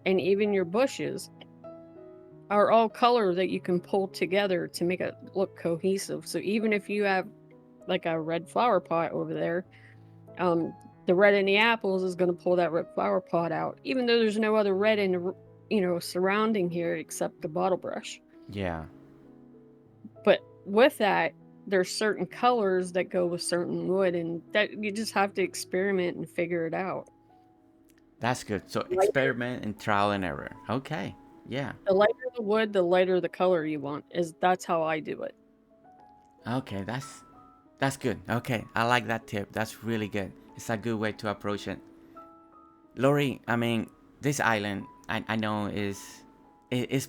and even your bushes are all color that you can pull together to make it look cohesive. So even if you have like a red flower pot over there, um, the red in the apples is going to pull that red flower pot out, even though there's no other red in surrounding here except the bottle brush. Yeah. But with that, there's certain colors that go with certain wood, and that you just have to experiment and figure it out. That's good. So Lighter, experiment and trial and error. Okay. Yeah. the lighter the wood, the lighter the color you want. That's how I do it. Okay. That's good. Okay. I like that tip. That's really good. It's a good way to approach it. Lori, I mean, this island, I know is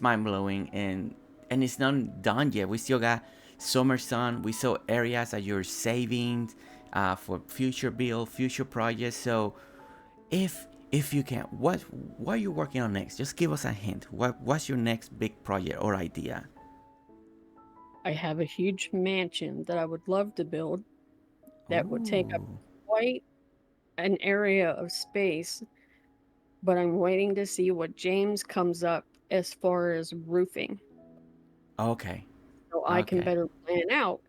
mind blowing and it's not done yet. We still got summer sun. We saw areas that you're saving for future build, future projects. So if you can, what are you working on next? Just give us a hint. What's your next big project or idea? I have a huge mansion that I would love to build that would take up Ooh. quite an area of space, but I'm waiting to see what James comes up as far as roofing, Okay. so I can Okay. better plan out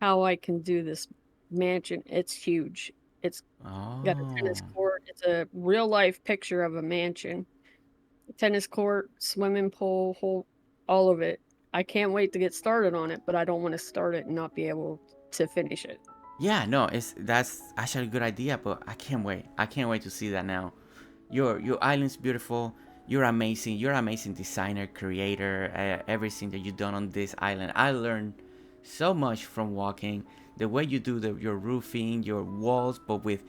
how I can do this mansion. It's huge. It's got a tennis Oh. court. It's a real life picture of a mansion. Tennis court, swimming pool, whole all of it. I can't wait to get started on it, but I don't want to start it and not be able to finish it. Yeah, no, that's actually a good idea, but I can't wait. I can't wait to see that now. Your island's beautiful. You're amazing. You're an amazing designer, creator. Everything that you've done on this island, I learned so much from walking. The way you do your roofing, your walls, but with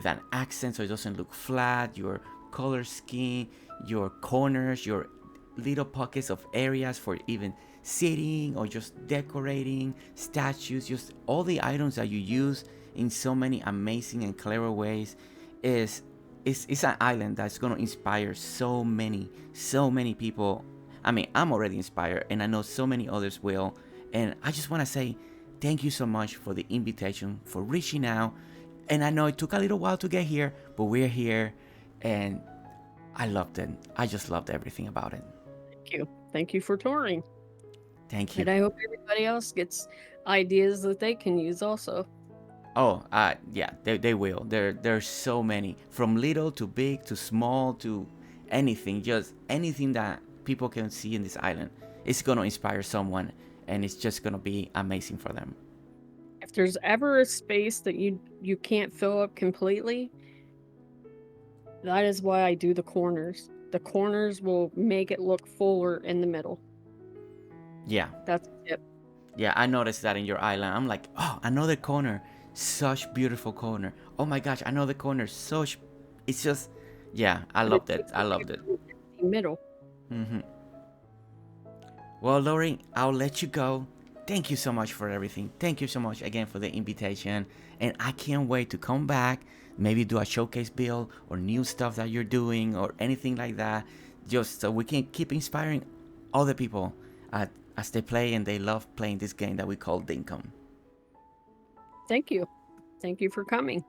an accent, so it doesn't look flat. Your color scheme, your corners, your little pockets of areas for even sitting or just decorating statues. Just all the items that you use in so many amazing and clever ways is it's an island that's going to inspire so many people. I mean, I'm already inspired and I know so many others will. And I just want to say thank you so much for the invitation, for reaching out. And I know it took a little while to get here, but we're here and I loved it. I just loved everything about it. Thank you. Thank you for touring. Thank you. And I hope everybody else gets ideas that they can use also. Oh, yeah, they will. There's so many, from little to big to small to anything, just anything that people can see in this island. It's gonna inspire someone, and it's just gonna be amazing for them. If there's ever a space that you can't fill up completely, that is why I do the corners. The corners will make it look fuller in the middle. Yeah, That's it. yeah, I noticed that in your island. I'm like, oh, another corner, such beautiful corner. Oh my gosh, another corner, such. It's just, yeah, I But it loved it. takes I away loved it. from the empty middle. Hmm. Well, Lori, I'll let you go. Thank you so much for everything. Thank you so much again for the invitation. And I can't wait to come back, maybe do a showcase build or new stuff that you're doing or anything like that, just so we can keep inspiring other people as they play and they love playing this game that we call Dinkum. Thank you. Thank you for coming.